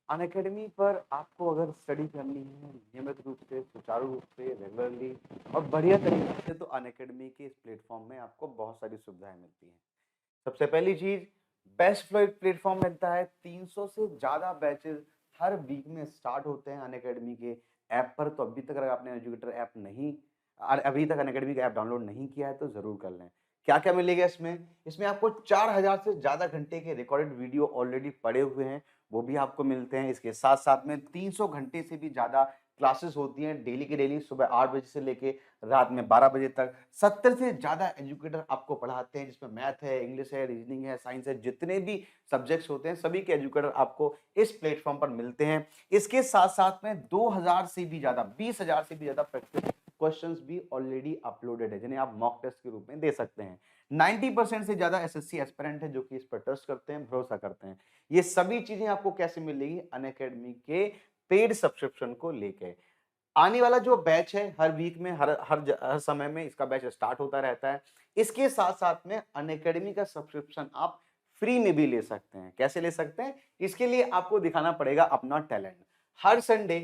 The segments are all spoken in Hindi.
अनअकैडमी पर आपको अगर स्टडी करनी है नियमित रूप से, सुचारू रूप से, रेगुलरली और बढ़िया तरीके से तो अनअकैडमी के इस प्लेटफ़ॉर्म में आपको बहुत सारी सुविधाएँ मिलती हैं। सबसे पहली चीज़ बेस्ट प्लेटफ़ॉर्म मिलता है, 300 से ज़्यादा बैचेज़ हर वीक में स्टार्ट होते हैं अनअकैडमी के ऐप पर। तो अभी तक अगर आपने एजुकेटर ऐप नहीं अभी तक अनअकैडमी का ऐप डाउनलोड नहीं किया है तो ज़रूर कर लें। क्या-क्या मिलेगा इसमें? इसमें आपको 4000 से ज़्यादा घंटे के रिकॉर्डेड वीडियो ऑलरेडी पड़े हुए हैं, वो भी आपको मिलते हैं। इसके साथ-साथ में 300 घंटे से भी ज़्यादा क्लासेस होती हैं डेली की डेली सुबह 8 बजे से लेके रात में 12 बजे तक। 70 से ज़्यादा एजुकेटर आपको पढ़ाते हैं जिसमें मैथ है, इंग्लिश है, रीजनिंग है, साइंस है, जितने भी सब्जेक्ट्स होते हैं सभी के एजुकेटर आपको इस प्लेटफ़ॉर्म पर मिलते हैं। इसके साथ-साथ में 2000 से भी ज़्यादा 20,000 से भी ज़्यादा प्रैक्टिस क्वेश्चंस भी ऑलरेडी अपलोडेड है जिन्हें आप मॉक टेस्ट के रूप में दे सकते हैं। 90% से ज़्यादा एसएससी एस्पिरेंट है जो कि इस पर ट्रस्ट करते हैं, भरोसा करते हैं। ये सभी चीज़ें आपको कैसे मिलेगी? अनअकैडमी के पेड सब्सक्रिप्शन को लेके। आने वाला जो बैच है हर वीक में हर समय में इसका बैच स्टार्ट होता रहता है। इसके साथ-साथ में अनअकैडमी का सब्सक्रिप्शन आप फ्री में भी ले सकते हैं। कैसे ले सकते हैं? इसके लिए आपको दिखाना पड़ेगा अपना talent. Her Sunday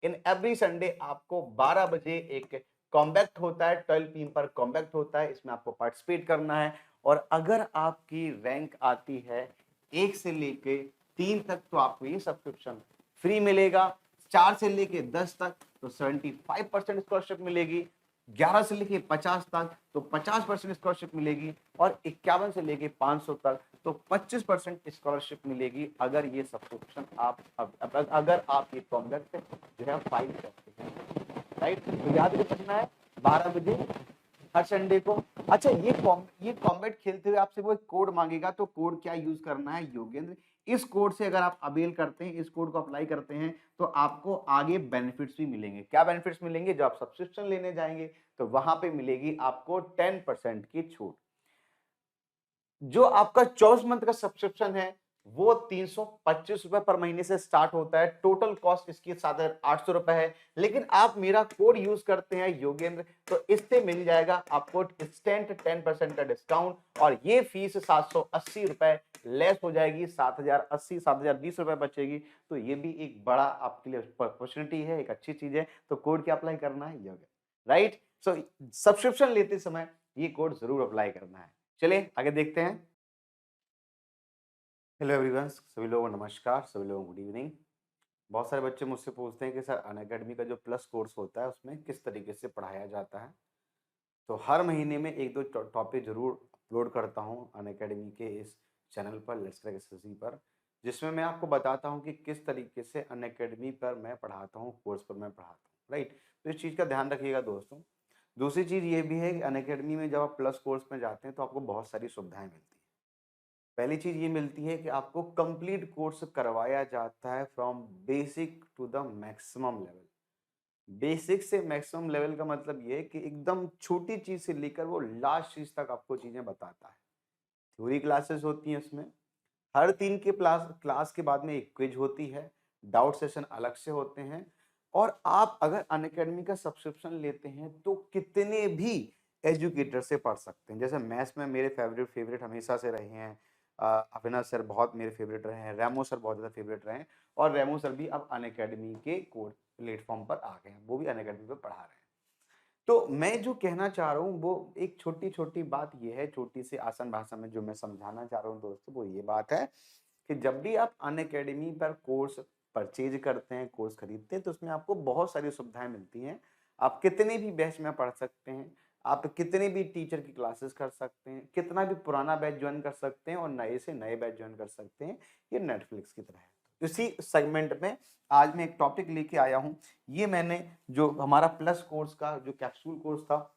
in every Sunday आपको 12 बजे एक कॉम्बैक्ट होता है, 12 पीएम पर कॉम्बैक्ट होता है, इसमें आपको पार्टिसिपेट करना है और अगर आपकी रैंक आती है 1 से लेके 3 तक तो आपको ये सब्सक्रिप्शन फ्री मिलेगा। 4 से लेके 10 तक तो 75% स्कॉलरशिप मिलेगी। 11 से लेके 50 तक तो 50% स्कॉलरशिप मिलेगी और 51 से लेके 500 तक तो 25% स्कॉलरशिप मिलेगी अगर ये सब्सक्रिप्शन आप अगर आप ये कॉम्बैक्ट जो है फाइल करते हैं, राइट? तो याद रखना है 12 बजे हर संडे को। अच्छा ये कॉम्बैट खेलते हुए आपसे वो एक कोड मांगेगा तो कोड क्या यूज करना है? योगेंद्र। इस कोड से अगर आप अवेल करते हैं, इस कोड को अप्लाई करते हैं तो आपको आगे बेनिफिट्स भी मिलेंगे। क्या बेनिफिट्स मिलेंगे? जब आप सब्सक्रिप्शन लेने जाएंगे तो वहां पे मिलेगी आपको 10% की छूट। जो आपका 24 मंथ का सब्सक्रिप्शन है वो 325 रुपए पर महीने से स्टार्ट होता है। टोटल कॉस्ट इसकी 7,800 रुपए है। लेकिन आप मेरा कोड यूज करते हैं योगेंद्र तो इससे मिल जाएगा आपको इंस्टेंट 10% का डिस्काउंट और ये फीस 780 रुपए लेस हो जाएगी। 7,080 7,020 रुपए बचेगी। तो ये भी एक बड़ा आपके लिए अपॉर्चुनिटी है, एक अच्छी चीज है। तो कोड क्या अप्लाई करना है? योगेंद्र, राइट? सो सब्सक्रिप्शन लेते समय ये कोड जरूर अप्लाई करना है। चलिए आगे देखते हैं। हेलो एवरीवन, सभी लोगों को नमस्कार, सभी लोगों को गुड इवनिंग। बहुत सारे बच्चे मुझसे पूछते हैं कि सर अनअकैडमी का जो प्लस कोर्स होता है उसमें किस तरीके से पढ़ाया जाता है। तो हर महीने में एक दो टॉपिक जरूर अपलोड करता हूँ अनअकैडमी के इस चैनल पर, लेट्स क्रैक एसएससी पर, जिसमें मैं आपको बताता हूँ कि किस तरीके से अनअकैडमी पर मैं पढ़ाता हूँ, कोर्स पर मैं पढ़ाता हूँ, राइट? तो इस चीज़ का ध्यान रखिएगा दोस्तों। दूसरी चीज़ ये भी है कि अनअकैडमी में जब आप प्लस कोर्स में जाते हैं तो आपको बहुत सारी सुविधाएं मिलती हैं। पहली चीज़ ये मिलती है कि आपको कंप्लीट कोर्स करवाया जाता है from basic to the maximum level. Basic से मैक्सिमम लेवल का मतलब ये है कि एकदम छोटी चीज़ से लेकर वो लास्ट चीज़ तक आपको चीज़ें बताता है। थ्योरी क्लासेस होती हैं उसमें। हर 3 के क्लास क्लास के बाद में एक क्विज होती है। डाउट सेशन अलग से होते हैं और आप अगर अनअकैडमी का सब्सक्रिप्शन लेते हैं तो कितने भी एजुकेटर से पढ़ सकते हैं। जैसे मैथ्स में मेरे फेवरेट हमेशा से रहे हैं अविनाश सर बहुत मेरे फेवरेट रहे हैं, रेमो सर बहुत ज़्यादा फेवरेट रहे हैं और रेमो सर भी अब अनअकैडमी के कोर्स प्लेटफॉर्म पर आ गए हैं। वो भी अनअकैडमी पे पढ़ा रहे हैं। तो मैं जो कहना चाह रहा हूँ वो एक छोटी-छोटी बात ये है, छोटी सी आसान भाषा में जो मैं समझाना चाह रहा हूँ दोस्तों वो ये बात है कि जब भी आप अनअकैडमी पर कोर्स परचेज करते हैं, कोर्स खरीदते हैं तो उसमें आपको बहुत सारी सुविधाएँ मिलती हैं। आप कितने भी बैच में पढ़ सकते हैं, आप कितने भी टीचर की क्लासेस कर सकते हैं, कितना भी पुराना बैच जॉइन कर सकते हैं और नए से नए बैच जॉइन कर सकते हैं। ये नेटफ्लिक्स की तरह है। इसी सेगमेंट में आज मैं एक टॉपिक लेके आया हूँ। ये मैंने जो हमारा प्लस कोर्स का जो कैप्सूल कोर्स था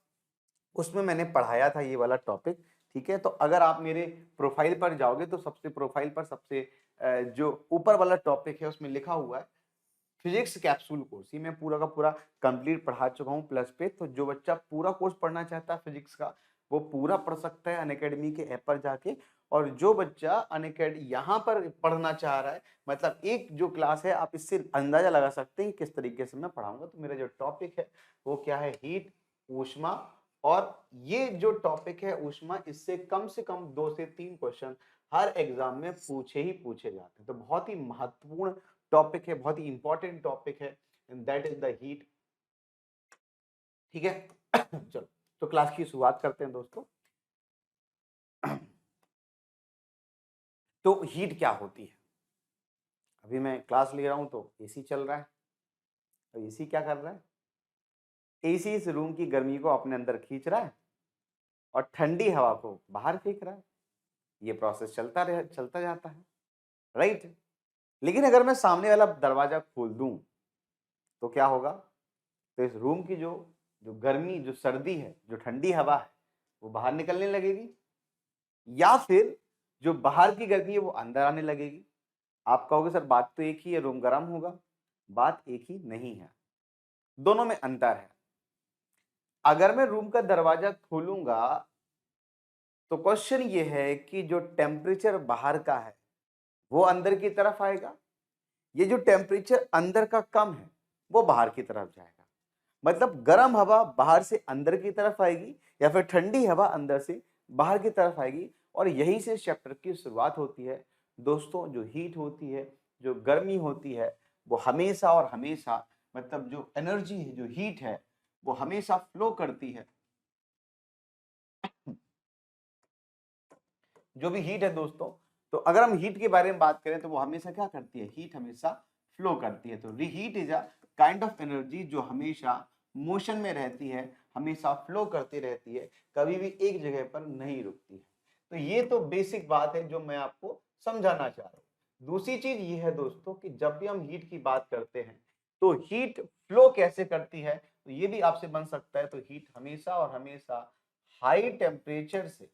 उसमें मैंने पढ़ाया था ये वाला टॉपिक, ठीक है? तो अगर आप मेरे प्रोफाइल पर जाओगे तो सबसे प्रोफाइल पर सबसे जो ऊपर वाला टॉपिक है उसमें लिखा हुआ है फिजिक्स कैप्सूल कोर्स। ये मैं पूरा का पूरा कंप्लीट पढ़ा चुका हूँ प्लस पे। तो जो बच्चा पूरा कोर्स पढ़ना चाहता है फिजिक्स का वो पूरा पढ़ सकता है अनअकैडमी के ऐप पर जाके। और जो बच्चा यहाँ पर पढ़ना चाह रहा है मतलब एक जो क्लास है आप इससे अंदाजा लगा सकते हैं कि किस तरीके से मैं पढ़ाऊंगा। तो मेरा जो टॉपिक है वो क्या है? हीट, ऊष्मा। और ये जो टॉपिक है ऊष्मा, इससे कम से कम 2 से 3 क्वेश्चन हर एग्जाम में पूछे ही पूछे जाते हैं। तो बहुत ही महत्वपूर्ण टॉपिक है, बहुत ही इंपॉर्टेंट टॉपिक है, and that is the heat. ठीक है। चलो तो क्लास की शुरुआत करते हैं दोस्तों। तो हीट क्या होती है? अभी मैं क्लास ले रहा हूं तो एसी चल रहा है, तो एसी क्या कर रहा है? एसी इस रूम की गर्मी को अपने अंदर खींच रहा है और ठंडी हवा को बाहर फेंक रहा है। ये प्रोसेस चलता जाता है, राइट। लेकिन अगर मैं सामने वाला दरवाजा खोल दूं तो क्या होगा? तो इस रूम की जो जो गर्मी, जो सर्दी है, जो ठंडी हवा है, वो बाहर निकलने लगेगी, या फिर जो बाहर की गर्मी है वो अंदर आने लगेगी। आप कहोगे सर बात तो एक ही है, रूम गर्म होगा। बात एक ही नहीं है, दोनों में अंतर है। अगर मैं रूम का दरवाजा खोलूंगा तो क्वेश्चन ये है कि जो टेम्परेचर बाहर का है वो अंदर की तरफ आएगा, ये जो टेम्परेचर अंदर का कम है वो बाहर की तरफ जाएगा। मतलब गर्म हवा बाहर से अंदर की तरफ आएगी या फिर ठंडी हवा अंदर से बाहर की तरफ आएगी। और यहीं से चैप्टर की शुरुआत होती है दोस्तों। जो हीट होती है, जो गर्मी होती है, वो हमेशा और हमेशा, मतलब जो एनर्जी है, जो हीट है, वो हमेशा फ्लो करती है। जो भी हीट है दोस्तों, तो अगर हम हीट के बारे में बात करें तो वो हमेशा क्या करती है? हीट हमेशा फ्लो करती है। तो heat is a kind of energy जो हमेशा मोशन में रहती है, हमेशा फ्लो करती रहती है, कभी भी एक जगह पर नहीं रुकती है। तो ये तो बेसिक बात है जो मैं आपको समझाना चाह रहा हूँ। दूसरी चीज ये है दोस्तों कि जब भी हम हीट की बात करते हैं तो हीट फ्लो कैसे करती है, तो ये भी आपसे बन सकता है। तो हीट हमेशा और हमेशा हाई टेम्परेचर से,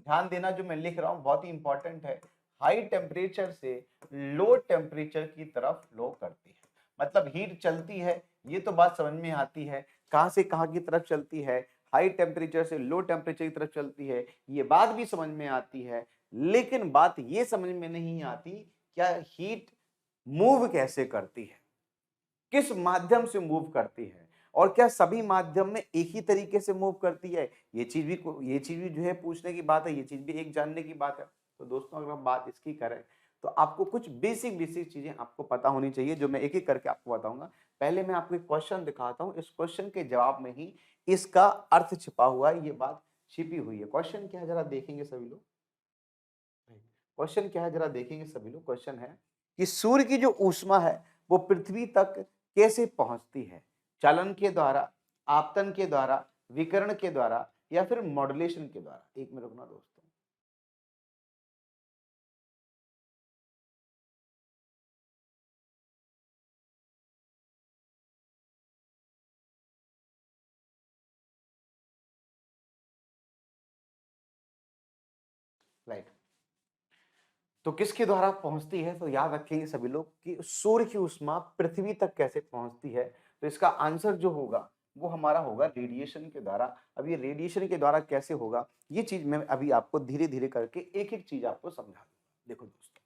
ध्यान देना जो मैं लिख रहा हूं बहुत ही इंपॉर्टेंट है, हाई टेम्परेचर से लो टेम्परेचर की तरफ फ्लो करती है। मतलब हीट चलती है, ये तो बात समझ में आती है, कहां से कहां की तरफ चलती है, हाई टेम्परेचर से लो टेम्परेचर की तरफ चलती है, ये बात भी समझ में आती है। लेकिन बात ये समझ में नहीं आती क्या हीट मूव कैसे करती है, किस माध्यम से मूव करती है, और क्या सभी माध्यम में एक ही तरीके से मूव करती है? ये चीज भी जो है पूछने की बात है, ये चीज भी एक जानने की बात है। तो दोस्तों अगर हम बात इसकी करें तो आपको कुछ बेसिक बेसिक चीजें आपको पता होनी चाहिए जो मैं एक एक करके आपको बताऊंगा। पहले मैं आपको एक क्वेश्चन दिखाता हूं, इस क्वेश्चन के जवाब में ही इसका अर्थ छिपा हुआ है, ये बात छिपी हुई है। क्वेश्चन क्या है जरा देखेंगे सभी लोग। क्वेश्चन क्या है जरा देखेंगे सभी लोग। क्वेश्चन है कि सूर्य की जो ऊष्मा है वो पृथ्वी तक कैसे पहुंचती है? चलन के द्वारा, आपतन के द्वारा, विकिरण के द्वारा, या फिर मॉड्यूलेशन के द्वारा? एक मिनट रुकना दोस्तों। राइट। तो किसके द्वारा पहुंचती है? तो याद रखेंगे सभी लोग कि सूर्य की ऊष्मा पृथ्वी तक कैसे पहुंचती है। तो इसका आंसर जो होगा वो हमारा होगा रेडिएशन के द्वारा। अब ये रेडिएशन के द्वारा कैसे होगा, ये चीज मैं अभी आपको धीरे धीरे करके एक एक चीज आपको समझा दूंगा। देखो दोस्तों,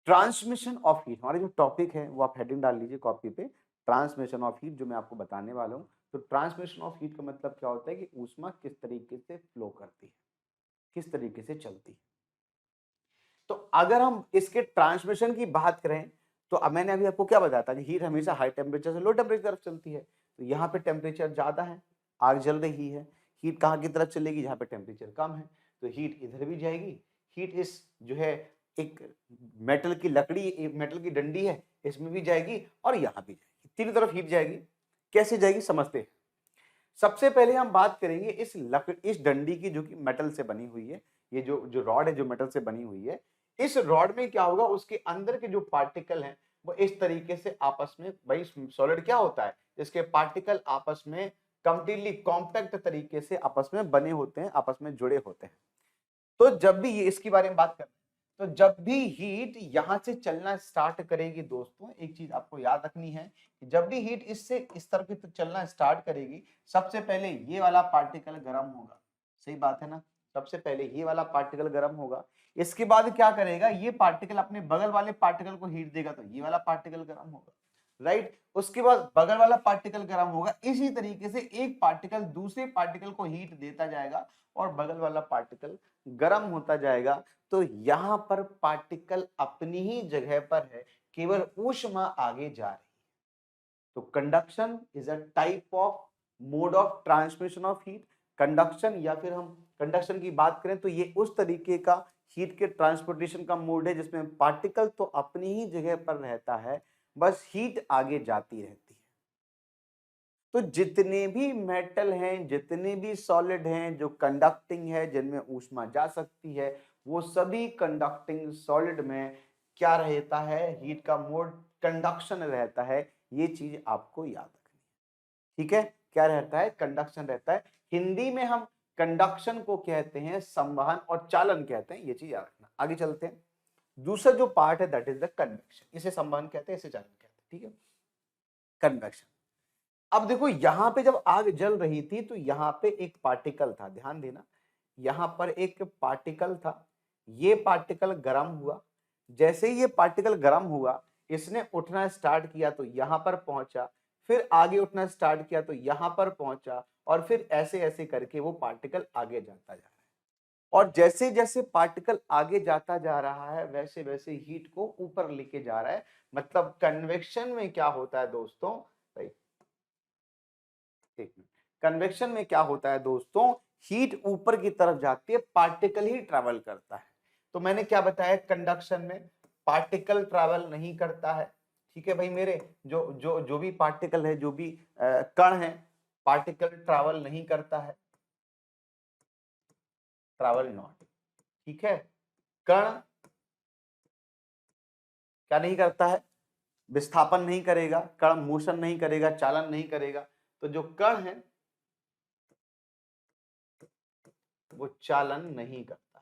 ट्रांसमिशन ऑफ हीट हमारा जो टॉपिक है वो आप हेडिंग डाल लीजिए कॉपी पे, ट्रांसमिशन ऑफ हीट जो मैं आपको बताने वाला हूँ। तो ट्रांसमिशन ऑफ हीट का मतलब क्या होता है कि ऊष्मा किस तरीके से फ्लो करती है, किस तरीके से चलती है। तो अगर हम इसके ट्रांसमिशन की बात करें तो अब मैंने अभी आपको क्या बताया था कि हीट हमेशा हाई टेम्परेचर से लो टेम्परेचर तरफ चलती है। तो यहाँ पे टेम्परेचर ज्यादा है, आग जल रही है, हीट कहाँ की तरफ चलेगी? जहाँ पे टेम्परेचर कम है। तो हीट इधर भी जाएगी। हीट इस जो है एक मेटल की लकड़ी, एक मेटल की डंडी है, इसमें भी जाएगी और यहाँ भी जाएगी, तीनों तरफ हीट जाएगी। कैसे जाएगी समझते हैं। सबसे पहले हम बात करेंगे इस डंडी की जो कि मेटल से बनी हुई है। ये जो जो रॉड है जो मेटल से बनी हुई है, इस रॉड में क्या होगा, उसके अंदर के जो पार्टिकल हैं वो इस तरीके से आपस में, भाई सॉलिड क्या होता है, इसके पार्टिकल आपस में कंप्लीटली कॉम्पैक्ट तरीके से आपस में बने होते हैं, आपस में जुड़े होते हैं। तो जब भी ये इसके बारे में बात करते हैं, तो जब भी हीट यहां से चलना स्टार्ट करेगी दोस्तों, एक चीज आपको याद रखनी है कि जब भी हीट इससे इस तरफ की तरफ चलना स्टार्ट करेगी, सबसे पहले ये वाला पार्टिकल गर्म होगा। सही बात है ना? सबसे पहले ये वाला पार्टिकल गर्म होगा। इसके बाद क्या करेगा, ये पार्टिकल अपने बगल वाले पार्टिकल को हीट देगा, तो ये वाला पार्टिकल गर्म होगा। राइट। उसके बाद बगल वाला पार्टिकल गर्म होगा। इसी तरीके से एक पार्टिकल दूसरे पार्टिकल को हीट देता जाएगा और बगल वाला पार्टिकल गर्म होता जाएगा। तो यहां पर पार्टिकल अपनी ही जगह पर है, केवल ऊष्मा आगे जा रही है। तो conduction is a type of mode of transmission of heat. Conduction या फिर हम कंडक्शन की बात करें तो ये उस तरीके का हीट के ट्रांसपोर्टेशन का मोड है जिसमें पार्टिकल तो अपनी ही जगह पर रहता है, बस हीट आगे जाती रहती है। तो जितने भी मेटल हैं, जितने भी सॉलिड हैं जो कंडक्टिंग है, जिनमें ऊष्मा जा सकती है, वो सभी कंडक्टिंग सॉलिड में क्या रहता है, हीट का मोड कंडक्शन रहता है। ये चीज आपको याद रखनी है, ठीक है। क्या रहता है, कंडक्शन रहता है। हिंदी में हम कंडक्शन को कहते हैं संवहन और चालन कहते हैं, ये चीज याद रखना। आगे चलते हैं। दूसरा जो पार्ट है दैट इज द कन्वेक्शन। इसे संवहन कहते हैं, इसे चालन कहते हैं, ठीक है। कन्वेक्शन। अब देखो यहां पे जब आग जल रही थी तो यहां पे एक पार्टिकल था, ध्यान देना, यहां पर एक पार्टिकल था। ये पार्टिकल गर्म हुआ। जैसे ही ये पार्टिकल गर्म हुआ, इसने उठना स्टार्ट किया तो यहां पर पहुंचा, फिर आगे उठना स्टार्ट किया तो यहां पर पहुंचा, और फिर ऐसे ऐसे करके वो पार्टिकल आगे जाता जा रहा है। और जैसे जैसे पार्टिकल आगे जाता जा रहा है वैसे वैसे हीट को ऊपर लेके जा रहा है। मतलब कन्वेक्शन में क्या होता है दोस्तों, कन्वेक्शन में क्या होता है दोस्तों, हीट ऊपर की तरफ जाती है, पार्टिकल ही ट्रैवल करता है। तो मैंने क्या बताया, कंडक्शन में पार्टिकल ट्रैवल नहीं करता है, ठीक है भाई मेरे। जो जो जो भी पार्टिकल है, जो भी कण है, पार्टिकल ट्रैवल नहीं करता है, ट्रैवल नॉट, ठीक है। कण क्या नहीं करता है, विस्थापन नहीं करेगा, कण मोशन नहीं करेगा, चालन नहीं करेगा। तो जो कण है वो चालन नहीं करता,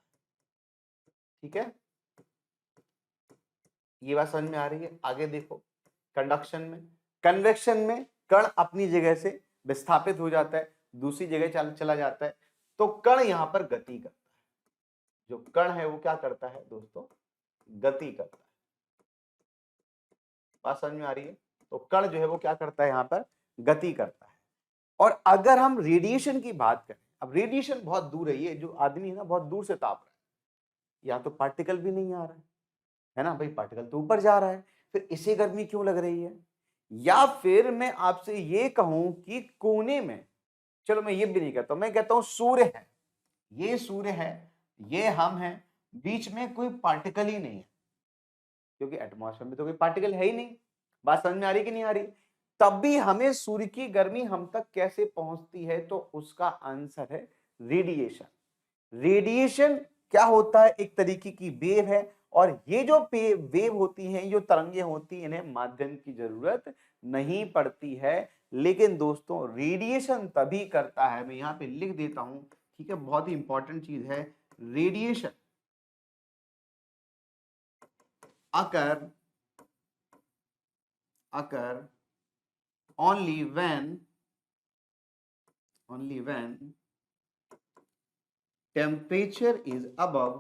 ठीक है। ये बात समझ में आ रही है। आगे देखो, कंडक्शन में, कन्वेक्शन में कण अपनी जगह से विस्थापित हो जाता है, दूसरी जगह चला जाता है, तो कण यहां पर गति करता है। जो कण है वो क्या करता है दोस्तों, गति करता है। बात समझ में आ रही है। तो कण जो है वो क्या करता है, यहां पर गति करता है। और अगर हम रेडिएशन की बात करें, अब रेडिएशन बहुत दूर है, ये जो आदमी है ना बहुत दूर से ताप रहा है, यहाँ तो पार्टिकल भी नहीं आ रहा है ना भाई, पार्टिकल तो ऊपर जा रहा है, फिर इसे गर्मी क्यों लग रही है। या फिर मैं आपसे ये कहूं कि कोने में, चलो मैं ये भी नहीं कहता, मैं कहता हूं सूर्य है, ये सूर्य है, ये हम हैं, बीच में कोई पार्टिकल ही नहीं है, क्योंकि एटमॉस्फेयर में तो कोई पार्टिकल है ही नहीं। बात समझ में आ रही कि नहीं आ रही। तब भी हमें सूर्य की गर्मी हम तक कैसे पहुंचती है, तो उसका आंसर है रेडिएशन। रेडिएशन क्या होता है, एक तरीके की वेव है, और ये जो वेव होती हैं, जो तरंगे होती हैं, इन्हें माध्यम की जरूरत नहीं पड़ती है। लेकिन दोस्तों रेडिएशन तभी करता है, मैं यहां पे लिख देता हूं, ठीक है, बहुत ही इंपॉर्टेंट चीज है। Radiation occur occur only when temperature is above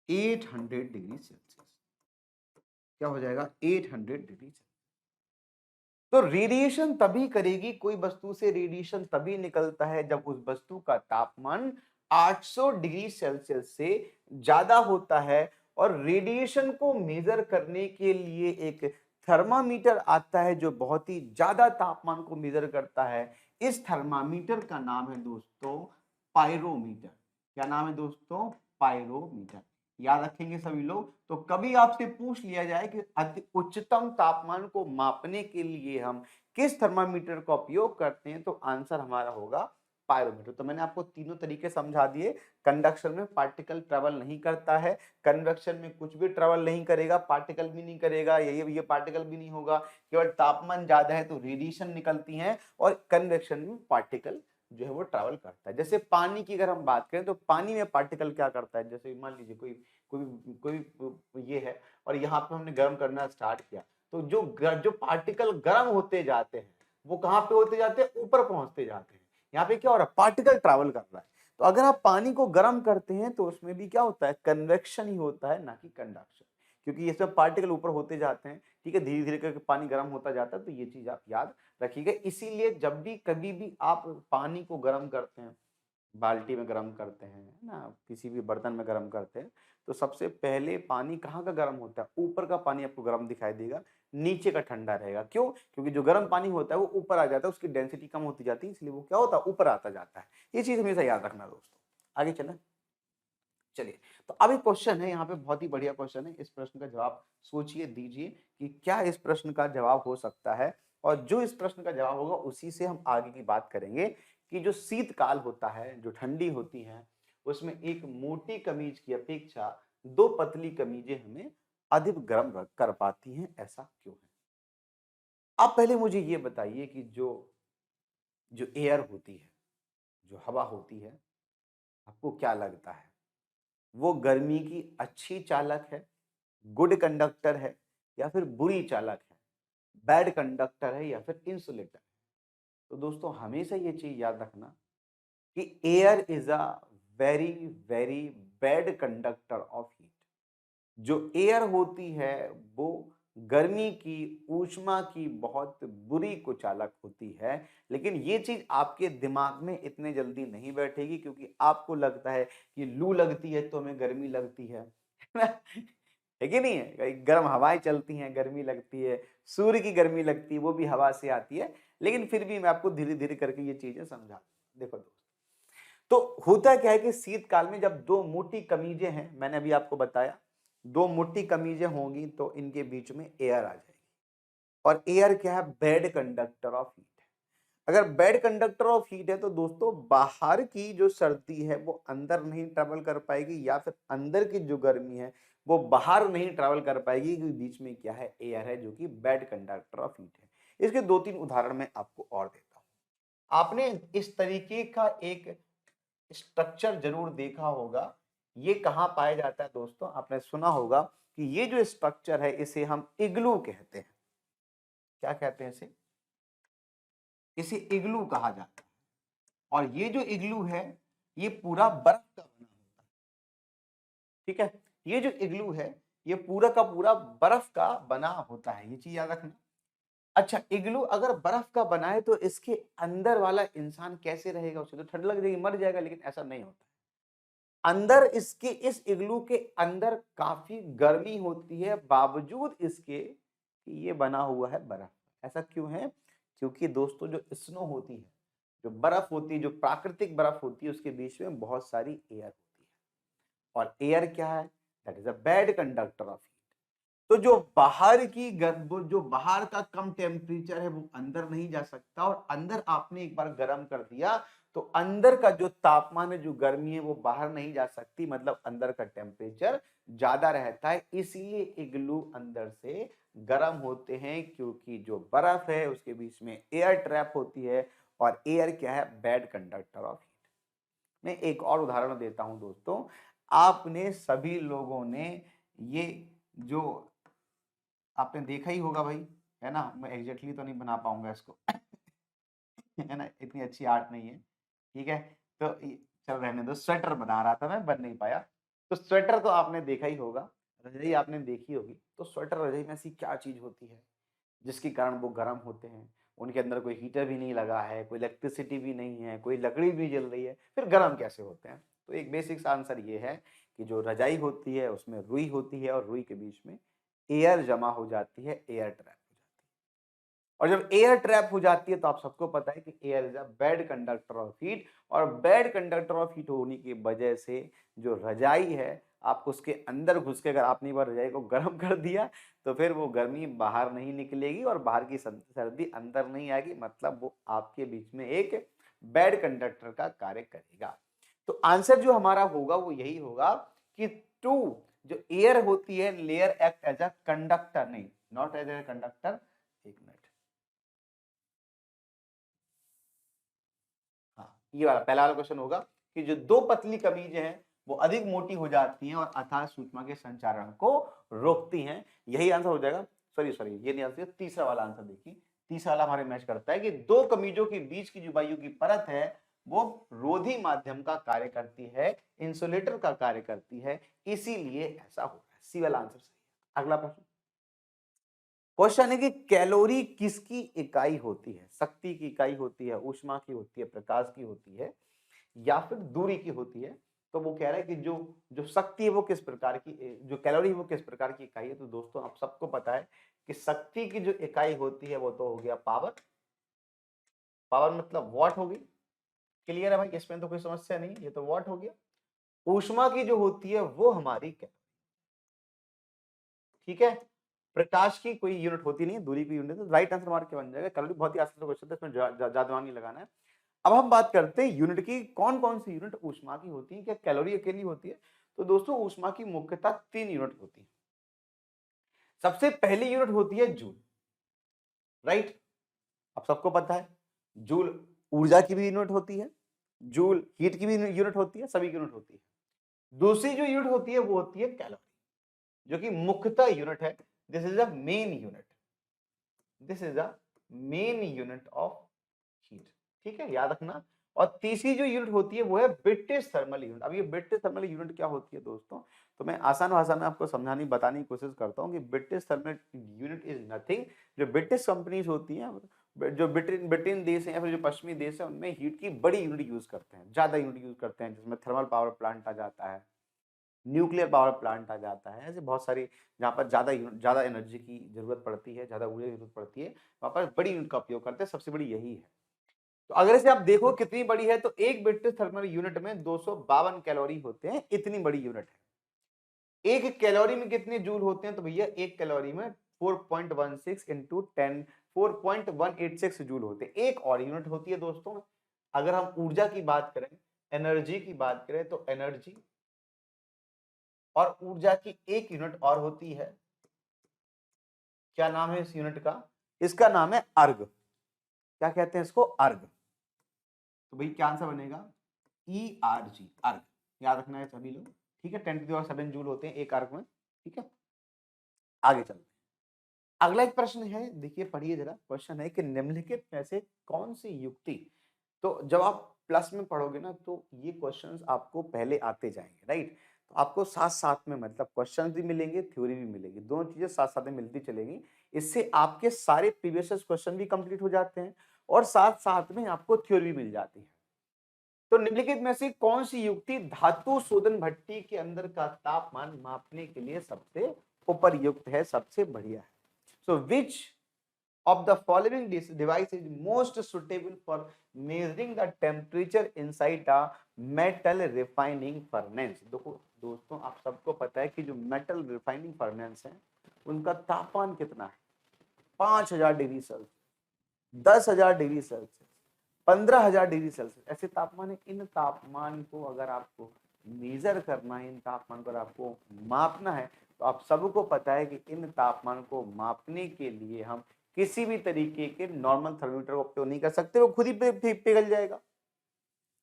800 degree Celsius. क्या हो जाएगा, 800 डिग्री सेल्सियस। तो रेडिएशन तभी करेगी, कोई वस्तु से रेडिएशन तभी निकलता है जब उस वस्तु का तापमान 800 डिग्री सेल्सियस से ज्यादा होता है। और रेडिएशन को मेजर करने के लिए एक थर्मामीटर आता है जो बहुत ही ज्यादा तापमान को मेजर करता है। इस थर्मामीटर का नाम है दोस्तों पायरोमीटर। क्या नाम है दोस्तों, पायरोमीटर। याद रखेंगे सभी लोग। तो कभी आपसे पूछ लिया जाए कि अति उच्चतम तापमान को मापने के लिए हम किस थर्मामीटर का उपयोग करते हैं, तो आंसर हमारा होगा पायरोमीटर। तो मैंने आपको तीनों तरीके समझा दिए। कंडक्शन में पार्टिकल ट्रेवल नहीं करता है, कन्वेक्शन में कुछ भी ट्रेवल नहीं करेगा, पार्टिकल भी नहीं करेगा, ये पार्टिकल भी नहीं होगा, केवल तापमान ज्यादा है तो रेडिएशन निकलती है, और कन्वेक्शन में पार्टिकल जो है वो ट्रैवल करता है। जैसे पानी की अगर हम बात करें तो पानी में पार्टिकल क्या करता है, जैसे मान लीजिए कोई कोई कोई ये है और यहाँ पे हमने गर्म करना स्टार्ट किया, तो जो पार्टिकल गर्म होते जाते हैं वो कहाँ पे होते जाते हैं, ऊपर पहुंचते जाते हैं। यहाँ पे क्या हो रहा है, पार्टिकल ट्रैवल कर रहा है। तो अगर आप पानी को गर्म करते हैं तो उसमें भी क्या होता है, कन्वेक्शन ही होता है, ना कि कंडक्शन, क्योंकि ये सब पार्टिकल ऊपर होते जाते हैं, ठीक है, धीरे धीरे करके पानी गर्म होता जाता है। तो ये चीज आप याद रखिएगा। इसीलिए जब भी कभी भी आप पानी को गर्म करते हैं, बाल्टी में गर्म करते हैं ना, किसी भी बर्तन में गर्म करते हैं, तो सबसे पहले पानी कहाँ का गर्म होता है? ऊपर का पानी आपको गर्म दिखाई देगा, नीचे का ठंडा रहेगा। क्यों? क्योंकि जो गर्म पानी होता है वो ऊपर आ जाता है, उसकी डेंसिटी कम होती जाती है, इसलिए वो क्या होता है? ऊपर आता जाता है। ये चीज़ हमेशा याद रखना दोस्तों। आगे चलें? चलिए, तो अब एक क्वेश्चन है यहाँ पे, बहुत ही बढ़िया क्वेश्चन है। इस प्रश्न का जवाब सोचिए, दीजिए कि क्या इस प्रश्न का जवाब हो सकता है, और जो इस प्रश्न का जवाब होगा उसी से हम आगे की बात करेंगे कि जो शीतकाल होता है, जो ठंडी होती है, उसमें एक मोटी कमीज की अपेक्षा दो पतली कमीजें हमें अधिक गर्म कर पाती हैं, ऐसा क्यों है? आप पहले मुझे ये बताइए कि जो जो एयर होती है, जो हवा होती है, आपको क्या लगता है? वो गर्मी की अच्छी चालक है, गुड कंडक्टर है, या फिर बुरी चालक है, बैड कंडक्टर है, या फिर इंसुलेटर है? तो दोस्तों हमेशा ये चीज याद रखना कि air is a very very bad conductor of heat. जो एयर होती है वो गर्मी की, ऊष्मा की बहुत बुरी कुचालक होती है। लेकिन ये चीज आपके दिमाग में इतने जल्दी नहीं बैठेगी, क्योंकि आपको लगता है कि लू लगती है तो हमें गर्मी लगती है ना? है कि नहीं है? कहीं गर्म हवाएं चलती हैं, गर्मी लगती है, सूर्य की गर्मी लगती है, वो भी हवा से आती है। लेकिन फिर भी मैं आपको धीरे धीरे करके ये चीजें समझा, देखो दोस्त, तो होता क्या है कि शीतकाल में जब दो मोटी कमीजें हैं, मैंने अभी आपको बताया, दो मोटी कमीजें होंगी तो इनके बीच में एयर आ जाएगी। और एयर क्या है? बैड कंडक्टर ऑफ हीट है। अगर बैड कंडक्टर ऑफ हीट है तो दोस्तों बाहर की जो सर्दी है वो अंदर नहीं ट्रेवल कर पाएगी, या फिर अंदर की जो गर्मी है वो बाहर नहीं ट्रेवल कर पाएगी, क्योंकि बीच में क्या है? एयर है, जो कि बैड कंडक्टर ऑफ हीट है। इसके दो तीन उदाहरण मैं आपको और देता हूं। आपने इस तरीके का एक स्ट्रक्चर जरूर देखा होगा। ये कहाँ पाया जाता है दोस्तों? आपने सुना होगा कि ये जो स्ट्रक्चर है इसे हम इग्लू कहते हैं। क्या कहते हैं इसे? इसे इग्लू कहा जाता है। और ये जो इग्लू है ये पूरा बर्फ का बना होता है। ठीक है, ये जो इग्लू है ये पूरा का पूरा बर्फ का बना होता है, ये चीज याद रखना। अच्छा, इग्लू अगर बर्फ का बना है तो इसके अंदर वाला इंसान कैसे रहेगा? उसे तो ठंड लग जाएगी, मर जाएगा। लेकिन ऐसा नहीं होता। अंदर इसके, इस इग्लू के अंदर काफी गर्मी होती है, बावजूद इसके कि ये बना हुआ है बर्फ। ऐसा क्यों है? क्योंकि दोस्तों जो स्नो होती है, जो बर्फ होती है, जो प्राकृतिक बर्फ होती है, उसके बीच में बहुत सारी एयर होती है। और एयर क्या है? That is a bad conductor of heat. तो जो बाहर की वो जो बाहर का कम टेम्परेचर है वो अंदर नहीं जा सकता, और अंदर आपने एक बार गर्म कर दिया तो अंदर का जो तापमान है, जो गर्मी है, वो बाहर नहीं जा सकती। मतलब अंदर का टेम्परेचर ज्यादा रहता है, इसीलिए इग्लू अंदर से गर्म होते हैं, क्योंकि जो बर्फ है उसके बीच में एयर ट्रैप होती है। और एयर क्या है? Bad conductor of heat. मैं एक और उदाहरण देता हूं दोस्तों। आपने सभी लोगों ने ये जो आपने देखा ही होगा भाई, है ना? मैं एग्जैक्टली तो नहीं बना पाऊंगा इसको है ना, इतनी अच्छी आर्ट नहीं है। ठीक है, तो चल रहने दो। स्वेटर बना रहा था मैं, बन नहीं पाया। तो स्वेटर तो आपने देखा ही होगा, रजाई आपने देखी होगी। तो स्वेटर रजाई में ऐसी क्या चीज होती है जिसके कारण वो गर्म होते हैं? उनके अंदर कोई हीटर भी नहीं लगा है, कोई इलेक्ट्रिसिटी भी नहीं है, कोई लकड़ी भी जल रही है, फिर गर्म कैसे होते हैं? तो एक बेसिक सा आंसर ये है कि जो रजाई होती है उसमें रुई होती है, और रुई के बीच में एयर जमा हो जाती है, एयर ट्रैप हो जाती है। और जब एयर ट्रैप हो जाती है तो आप सबको पता है कि air is a bad conductor of heat. और बैड कंडक्टर ऑफ हीट होने की वजह से जो रजाई है, आप उसके अंदर घुस के अगर आपने एक बार रजाई को गर्म कर दिया तो फिर वो गर्मी बाहर नहीं निकलेगी और बाहर की सर्दी अंदर नहीं आएगी। मतलब वो आपके बीच में एक बैड कंडक्टर का कार्य करेगा। तो आंसर जो हमारा होगा वो यही होगा कि टू, जो एयर होती है, layer act as a conductor, नहीं, नॉट एज ए कंडक्टर। एक मिनट, हाँ, ये वाला पहला वाला क्वेश्चन होगा कि जो दो पतली कमीजें हैं वो अधिक मोटी हो जाती हैं और अथाह सूक्ष्म के संचारण को रोकती हैं। यही आंसर हो जाएगा। सॉरी सॉरी, ये नहीं आंसर, तीसरा वाला आंसर देखिए। तीसरा वाला हमारे मैच करता है कि दो कमीजों के बीच की जो वायु की परत है वो रोधी माध्यम का कार्य करती है, इंसुलेटर का कार्य करती है, इसीलिए ऐसा हो रहा है। सी वाला आंसर सही है। अगला प्रश्न, क्वेश्चन है कि कैलोरी किसकी इकाई होती है? शक्ति की इकाई होती है, ऊष्मा की होती है, प्रकाश की होती है, या फिर दूरी की होती है? तो वो कह रहा है कि जो जो शक्ति है वो किस प्रकार की, जो कैलोरी है वो किस प्रकार की इकाई है। तो दोस्तों आप सबको पता है कि शक्ति की जो इकाई होती है वो तो हो गया पावर। पावर मतलब वॉट होगी। क्लियर है भाई, इसमें तो कोई समस्या नहीं, ये तो वॉट हो गया। ऊष्मा की जो होती है वो हमारी क्या, ठीक है। प्रकाश की कोई यूनिट होती नहीं है, दूरी की यूनिट, तो राइट आंसर मार के बन जाएगा। कैलोरी बहुत ही आसान क्वेश्चन था, इसमें ज्यादा नहीं लगाना है। अब हम बात करते हैं यूनिट की, कौन कौन सी यूनिट ऊष्मा की होती है, क्या कैलोरी अकेली होती है। तो दोस्तों ऊष्मा की मुख्यतः 3 यूनिट होती है। सबसे पहली यूनिट होती है जूल, राइट, अब सबको पता है। जूल ऊर्जा की भी यूनिट होती है, जूल हीट की भी यूनिट होती है, सभी की यूनिट होती है। दूसरी जो यूनिट होती है वो होती है कैलोरी, जो कि मुख्यतः यूनिट है। This is a main unit, this is a main unit of heat, ठीक है, याद रखना। और तीसरी जो यूनिट होती है वो है ब्रिटिश थर्मल यूनिट। अब ये ब्रिटिश थर्मल यूनिट क्या होती है दोस्तों, तो मैं आसान भाषा में आपको समझाने बताने की कोशिश करता हूँ कि British thermal unit is nothing. जो ब्रिटिश कंपनीज होती हैं, जो ब्रिटेन ब्रिटेन देश है या फिर जो पश्चिमी देश है, उनमें हीट की बड़ी यूनिट यूज करते हैं, ज्यादा यूनिट यूज करते हैं, जिसमें थर्मल पावर प्लांट आ जाता है, न्यूक्लियर पावर प्लांट आ जाता है, ऐसे बहुत सारी जहाँ पर ज्यादा एनर्जी की जरूरत पड़ती है, ज्यादा ऊर्जा की जरूरत पड़ती है, वहाँ पर बड़ी यूनिट का उपयोग करते हैं। सबसे बड़ी यही है। तो अगर इसे आप देखो कितनी बड़ी है, तो एक ब्रिटिश थर्मल यूनिट में 252 कैलोरी होते हैं, इतनी बड़ी यूनिट है। एक कैलोरी में कितने जूल होते हैं, तो भैया एक कैलोरी में 4.16 इंटू 10 4.186 जूल होते हैं। एक और यूनिट होती है दोस्तों, अगर हम ऊर्जा की बात करें, एनर्जी की बात करें, तो एनर्जी और ऊर्जा की एक यूनिट और होती है। क्या नाम है इस यूनिट का, इसका नाम है अर्ग। क्या कहते हैं इसको, अर्ग। तो भाई क्या आंसर बनेगा, ERG, अर्ग। याद रखना है सभी लोग, ठीक है। 10⁷ जूल होते हैं एक अर्ग में, ठीक है। आगे चलते हैं, अगला एक प्रश्न है, देखिए पढ़िए जरा। क्वेश्चन है कि निम्नलिखित में से कौन सी युक्ति, तो जब आप प्लस में पढ़ोगे ना तो ये क्वेश्चंस आपको पहले आते जाएंगे, राइट। तो आपको साथ साथ में मतलब क्वेश्चंस भी मिलेंगे, थ्योरी भी मिलेगी, दोनों चीजें साथ साथ में मिलती चलेंगी। इससे आपके सारे प्रीवियस क्वेश्चन भी कंप्लीट हो जाते हैं और साथ साथ में आपको थ्योरी भी मिल जाती है। तो निम्नलिखित में से कौन सी युक्ति धातु शोधन भट्टी के अंदर का तापमान मापने के लिए सबसे उपयुक्त है, सबसे बढ़िया है। सो विच of the following device is most suitable for measuring the temperature inside a metal refining furnace। देखो दोस्तों आप सबको पता है कि जो मेटल रिफाइनिंग फर्नेस है उनका तापमान कितना है, 5000 degree Celsius, 10,000 degree Celsius, 15,000 degree Celsius, ऐसे तापमान है। इन तापमान को अगर आपको मेजर करना है, इन तापमान को आपको मापना है, तो आप सबको पता है कि इन तापमान को मापने के लिए हम किसी भी तरीके के नॉर्मल थर्मोमीटर का उपयोग नहीं कर सकते, वो खुद ही पिघल जाएगा।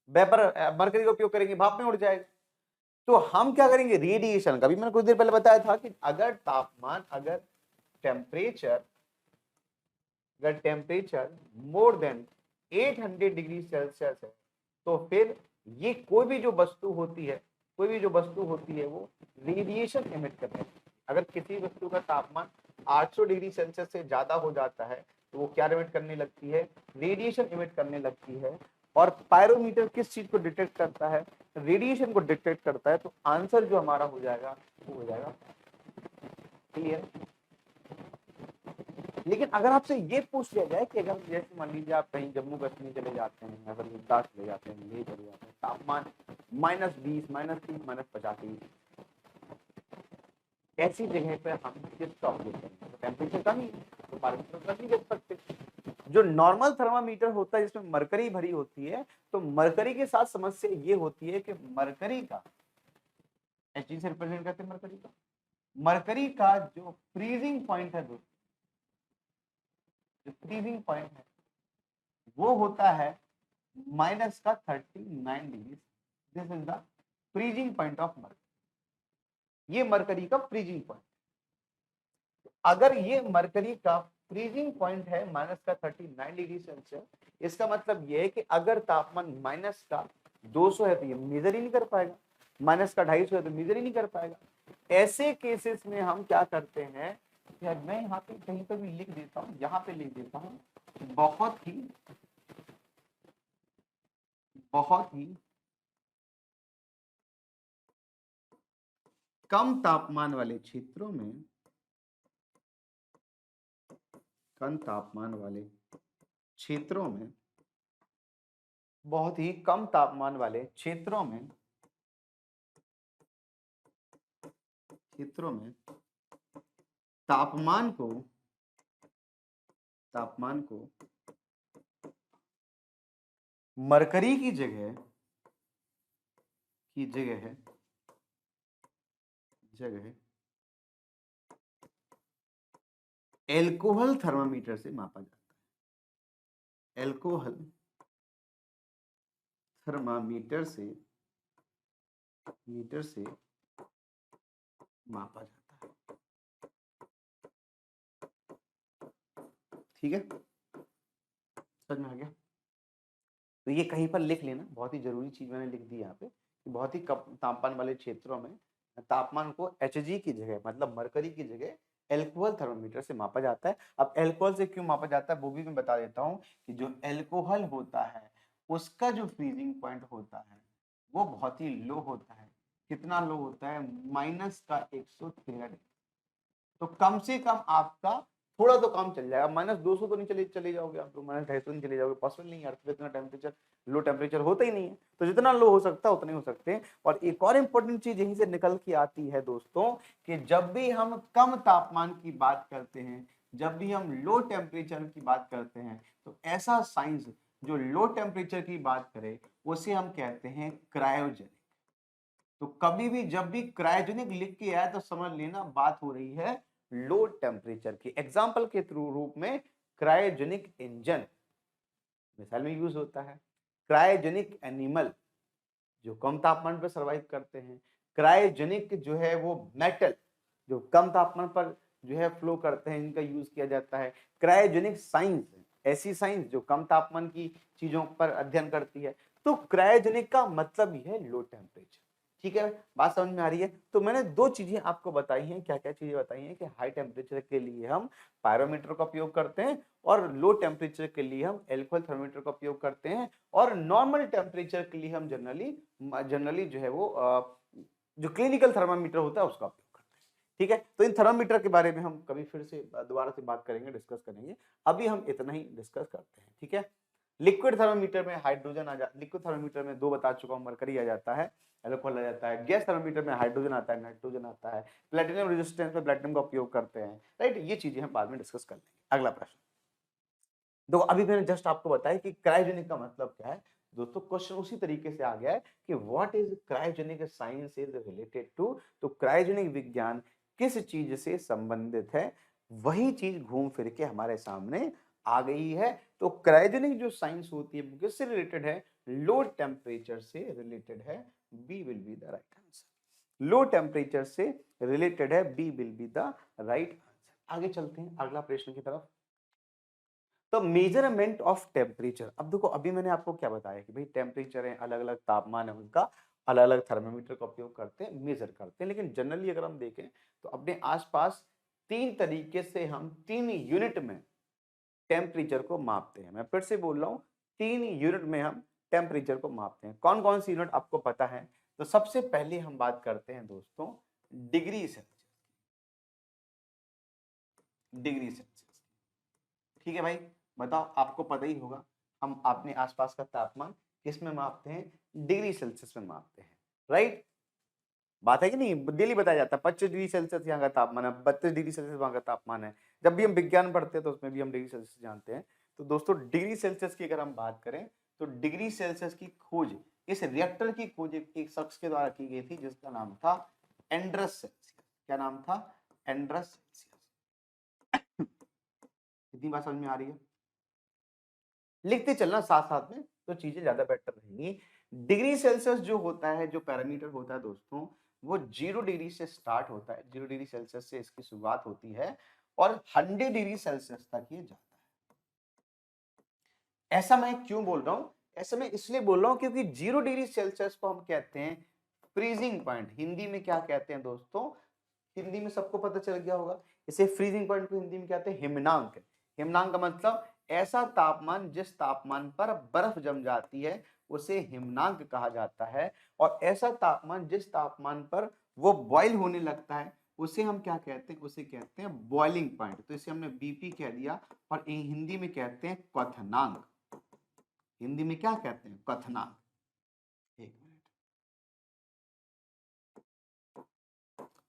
वेपर मरकरी का उपयोग करेंगे, भाप में उड़ जाएगा। तो हम क्या करेंगे, रेडिएशन का भी मैंने कुछ देर पहले बताया था कि अगर तापमान, अगर temperature more than 800 degree Celsius है, तो फिर ये कोई भी जो वस्तु होती है, वो रेडिएशन एमिट करती है। अगर किसी वस्तु का तापमान 800 डिग्री सेल्सियस से ज्यादा हो जाता है तो वो क्या एमिट करने लगती है, रेडिएशन एमिट करने लगती है। और पायरोमीटर किस चीज को डिटेक्ट करता है, रेडिएशन को डिटेक्ट करता है। तो आंसर जो हमारा हो जाएगा वो हो जाएगा, क्लियर। लेकिन अगर आपसे ये पूछ लिया जाए कि अगर जैसे मान लीजिए आप कहीं जम्मू कश्मीर चले जाते हैं या फिर लद्दाख चले जाते हैं, लेह चले जाते हैं, तापमान -20, -30, -50 ऐसी जगह पे हम किसका उपयोग करेंगे, तो टेम्परेचर का नहीं, तो पायरोमीटर का नहीं देख सकते। जो नॉर्मल थर्मामीटर होता है जिसमें मरकरी भरी होती है, तो मरकरी के साथ समस्या ये होती है कि मरकरी का Hg से रिप्रेजेंट करते हैं मरकरी का जो फ्रीजिंग पॉइंट है दोस्तों, जो फ्रीजिंग पॉइंट है वो होता है -39 degree. This is the freezing point of mercury, ये मरकरी का फ्रीजिंग पॉइंट। अगर ये मरकरी का फ्रीजिंग पॉइंट है -39 डिग्री सेल्सियस, इसका मतलब ये है कि अगर तापमान -200 है तो ये मेजर ही नहीं कर पाएगा, -250 है तो मेजर ही नहीं कर पाएगा। ऐसे केसेस में हम क्या करते हैं, यार मैं यहाँ पे कहीं पर भी लिख देता हूँ, यहाँ पे लिख देता हूँ, बहुत ही कम तापमान वाले क्षेत्रों में, कम तापमान वाले क्षेत्रों में, बहुत ही कम तापमान वाले क्षेत्रों में, तापमान को, मरकरी की जगह, एल्कोहल थर्मामीटर से मापा जाता है। एल्कोहल थर्मामीटर से मापा जाता है। ठीक है, समझ में आ गया? तो ये कहीं पर लिख लेना, बहुत ही जरूरी चीज मैंने लिख दी यहाँ पे कि बहुत ही कम तापमान वाले क्षेत्रों में तापमान को Hg की जगह, मतलब मरकरी की जगह एल्कोहल थर्मामीटर से मापा जाता है। अब एल्कोहल से क्यों मापा जाता है वो भी मैं बता देता हूँ कि जो एल्कोहल होता है उसका जो फ्रीजिंग पॉइंट होता है वो बहुत ही लो होता है। कितना लो होता है? -113 डिग्री। तो कम से कम आपका थोड़ा तो काम चल जाएगा। -200 तो नहीं चले जाओगे आप, तो -250 नहीं चले जाओगे, पॉसिबल नहीं है यार, इतना टेम्परेचर, लो टेम्परेचर होता ही नहीं है। तो जितना लो हो सकता है उतने हो सकते हैं। और एक और इंपॉर्टेंट चीज यहीं से निकल के आती है दोस्तों कि जब भी हम कम तापमान की बात करते हैं, जब भी हम लो टेम्परेचर की बात करते हैं, तो ऐसा साइंस जो लो टेम्परेचर की बात करे उसे हम कहते हैं क्रायोजेनिक। तो कभी भी जब भी क्रायोजेनिक लिख के आए तो समझ लेना बात हो रही है लो टेम्परेचर की। एग्जाम्पल के थ्रू रूप में क्रायोजेनिक इंजन मिसाइल में यूज होता है, क्रायोजेनिक एनिमल जो कम तापमान पर सर्वाइव करते हैं, क्रायोजेनिक जो है वो मेटल जो कम तापमान पर जो है फ्लो करते हैं, इनका यूज किया जाता है। क्रायोजेनिक साइंस ऐसी साइंस जो कम तापमान की चीजों पर अध्ययन करती है। तो क्रायोजेनिक का मतलब ही है लो टेम्परेचर। ठीक है, बात समझ में आ रही है? तो मैंने दो चीजें आपको बताई हैं। क्या क्या चीजें बताई हैं कि हाई टेम्परेचर के लिए हम पायरोमीटर का उपयोग करते हैं और लो टेम्परेचर के लिए हम एल्कोहल थर्मामीटर का उपयोग करते हैं, और नॉर्मल टेम्परेचर के लिए हम जनरली जो है वो जो क्लिनिकल थर्मामीटर होता है उसका उपयोग करते हैं। ठीक है, तो इन थर्मामीटर के बारे में हम कभी फिर से दोबारा से बात करेंगे, डिस्कस करेंगे। अभी हम इतना ही डिस्कस करते हैं। ठीक है, लिक्विड थर्मामीटर में हाइड्रोजन लिक्विड थर्मामीटर में दो बता चुका हूं, मरकरी आ जाता है, एल्कोहल आ जाता है। गैस थर्मामीटर में हाइड्रोजन आता है, नाइट्रोजन आता है। प्लेटिनम रेजिस्टेंस में प्लेटिनम का उपयोग करते हैं। राइट, ये चीजें हम बाद में डिस्कस कर लेंगे। अगला प्रश्न। तो अभी मैंने जस्ट आपको बताया कि क्रायोजेनिक का मतलब क्या है। दोस्तों क्वेश्चन उसी तरीके से आ गया है कि what is cryogenic science is related to. तो क्रायोजेनिक विज्ञान किस चीज से संबंधित है, वही चीज घूम फिर के हमारे सामने आ गई है। तो क्रायोजेनिक जो साइंस होती है वो किससे रिलेटेड है? लो टेम्परेचर से रिलेटेड है। B will be the right answer. Low temperature से रिलेटेड है, B will be the right answer. आगे चलते हैं अगला प्रश्न की तरफ। तो मेजरमेंट ऑफ टेम्परेचर। अब देखो, अभी मैंने आपको क्या बताया कि भाई टेम्परेचर है, अलग अलग तापमान है उनका, अलग अलग थर्मामीटर का उपयोग करते हैं, मेजर करते हैं। लेकिन जनरली अगर हम देखें तो अपने आसपास तीन तरीके से हम 3 यूनिट में टेम्परेचर को मापते हैं। मैं फिर से बोल रहा हूं, 3 यूनिट में हम टेम्परेचर को मापते हैं। कौन कौन सी यूनिट आपको पता है? तो सबसे पहले हम बात करते हैं दोस्तों डिग्री सेल्सियस। डिग्री सेल्सियस, ठीक है भाई, बताओ, आपको पता ही होगा हम अपने आसपास का तापमान किस में मापते हैं? डिग्री सेल्सियस में मापते हैं। राइट, बात है कि नहीं? डेली बताया जाता है 25 डिग्री सेल्सियस यहाँ का तापमान है, 32 डिग्री सेल्सियस वहां का तापमान है। जब भी हम विज्ञान पढ़ते हैं तो उसमें भी हम डिग्री सेल्सियस जानते हैं। तो दोस्तों डिग्री सेल्सियस की अगर हम बात करें तो डिग्री सेल्सियस की खोज, इस रिएक्टर की खोज एक शख्स के द्वारा की गई थी जिसका नाम था एंड्रस सेल्सियस। क्या नाम था? एंड्रस सेल्सियस। कितनी बात समझ में आ रही है? लिखते चलना साथ साथ में तो चीजें ज्यादा बेटर रहेंगी। डिग्री सेल्सियस जो होता है, जो पैरामीटर होता है दोस्तों, वो 0 डिग्री से स्टार्ट होता है। 0 डिग्री सेल्सियस से इसकी शुरुआत होती है और 100 डिग्री सेल्सियस तक ये जाता है। ऐसा मैं क्यों बोल रहा हूं? ऐसा मैं इसलिए बोल रहा हूं क्योंकि 0 डिग्री सेल्सियस को हम कहते हैं फ्रीजिंग पॉइंट। हिंदी में क्या कहते हैं दोस्तों? हिंदी में सबको पता चल गया होगा। इसे फ्रीजिंग पॉइंट को हिंदी में कहते हैं हिमनांक। हिमनांक का मतलब ऐसा तापमान जिस तापमान पर बर्फ जम जाती है उसे हिमनांक कहा जाता है, और ऐसा तापमान जिस तापमान पर वो बॉयल होने लगता है, उसे हम क्या कहते हैं, उसे कहते हैं बॉइलिंग पॉइंट। तो इसे हमने बीपी कह दिया, और हिंदी में कहते हैं क्वथनांक। हिंदी में क्या कहते हैं, क्वथनांक। एक मिनट,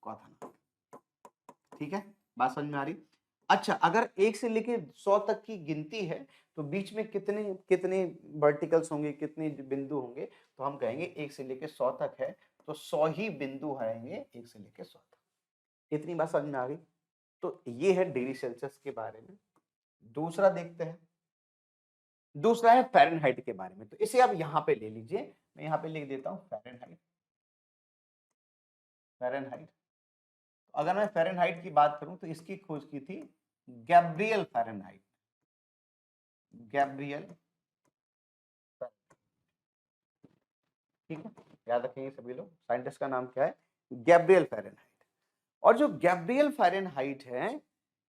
क्वथनांक, ठीक है, बात समझ में आ रही। अच्छा, अगर 1 से लेके 100 तक की गिनती है तो बीच में कितने कितने वर्टिकल्स होंगे, कितने बिंदु होंगे, तो हम कहेंगे 1 से लेके 100 तक है तो 100 ही बिंदु रहेंगे 1 से लेके 100 तक। इतनी बात समझ में आ गई। तो ये है डिग्री सेल्सियस के बारे में। दूसरा देखते हैं, दूसरा है फ़ारेनहाइट के बारे में। तो इसे आप यहां पे ले लीजिए, मैं यहां पे लिख देता हूं फ़ारेनहाइट। फ़ारेनहाइट, अगर मैं फ़ारेनहाइट की बात करूं तो इसकी खोज की थी गैब्रियल फ़ारेनहाइट। गैब्रियल, ठीक है, याद रखेंगे सभी लोग, साइंटिस्ट का नाम क्या है, गैब्रियल फ़ारेनहाइट। और जो गैब्रियल फ़ारेनहाइट है,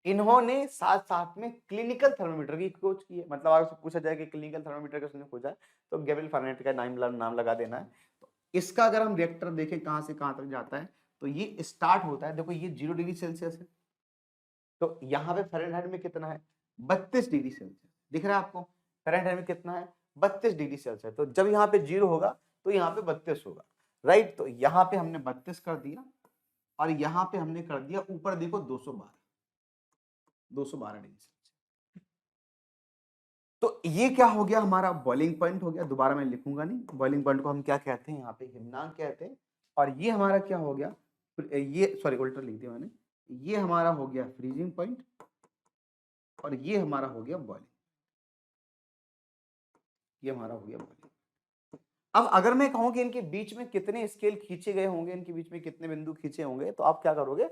इन्होंने साथ साथ में क्लिनिकल थर्मोमीटर की खोज की है। मतलब अगर पूछा जाए कि क्लिनिकल थर्मोमीटर किसने खोजा है, तो गैब्रियल फ़ारेनहाइट का नाम लगा देना है। तो इसका अगर हम रिएक्टर देखें कहां से कहां तक जाता है, तो ये स्टार्ट होता है, देखो ये 0 डिग्री सेल्सियस है, तो यहाँ पे फ़ारेनहाइट में कितना है, 32 डिग्री सेल्सियस। दिख रहा है आपको, फ़ारेनहाइट में कितना है, 32 डिग्री सेल्सियस। तो जब यहाँ पे 0 होगा तो यहाँ पे 32 होगा, राइट। तो यहाँ पे हमने 32 कर दिया, और यहाँ पे हमने कर दिया ऊपर देखो 212 डिग्री सेल्सियस। तो ये क्या हो गया, हमारा बॉइलिंग पॉइंट हो गया। दोबारा मैं लिखूंगा नहीं, बॉइलिंग पॉइंट को हम क्या कहते हैं, यहाँ पे हिमनांक कहते हैं। और ये हमारा क्या हो गया, ये सॉरी उल्टा लिख दिया मैंने, ये हमारा हो गया फ्रीजिंग पॉइंट, और ये हमारा हो गया बॉइलिंग, ये हमारा हो गया बॉइलिंग। अब अगर मैं कहूं कि इनके बीच में कितने स्केल खींचे गए होंगे, इनके बीच में कितने बिंदु खींचे होंगे, तो आप क्या करोगे,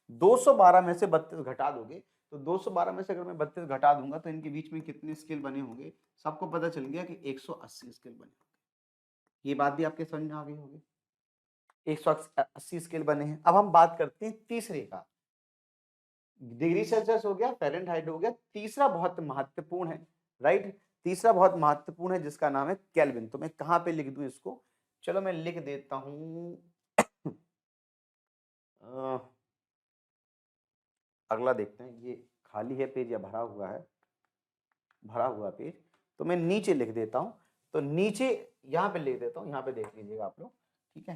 212 में से 32 घटा दोगे। तो 212 में से अगर मैं 32 घटा दूंगा तो इनके बीच में कितने स्केल बने होंगे, सबको पता चल गया कि 180 स्केल बने होंगे। ये बात भी आपके समझ में आ गई होगी, 180 स्केल बने हैं। अब हम बात करते हैं तीसरे का, डिग्री सेल्सियस हो गया, फ़ारेनहाइट हो गया, तीसरा बहुत महत्वपूर्ण है, राइट। तीसरा बहुत महत्वपूर्ण है जिसका नाम है केल्विन। तो मैं कहां पे लिख दूं इसको, चलो मैं लिख देता हूं अगला देखते हैं, ये खाली है पेज या भरा हुआ है, भरा हुआ पेज, तो मैं नीचे लिख देता हूं। तो नीचे यहां पे लिख देता हूं, यहां पे देख लीजिएगा आप लोग, ठीक है।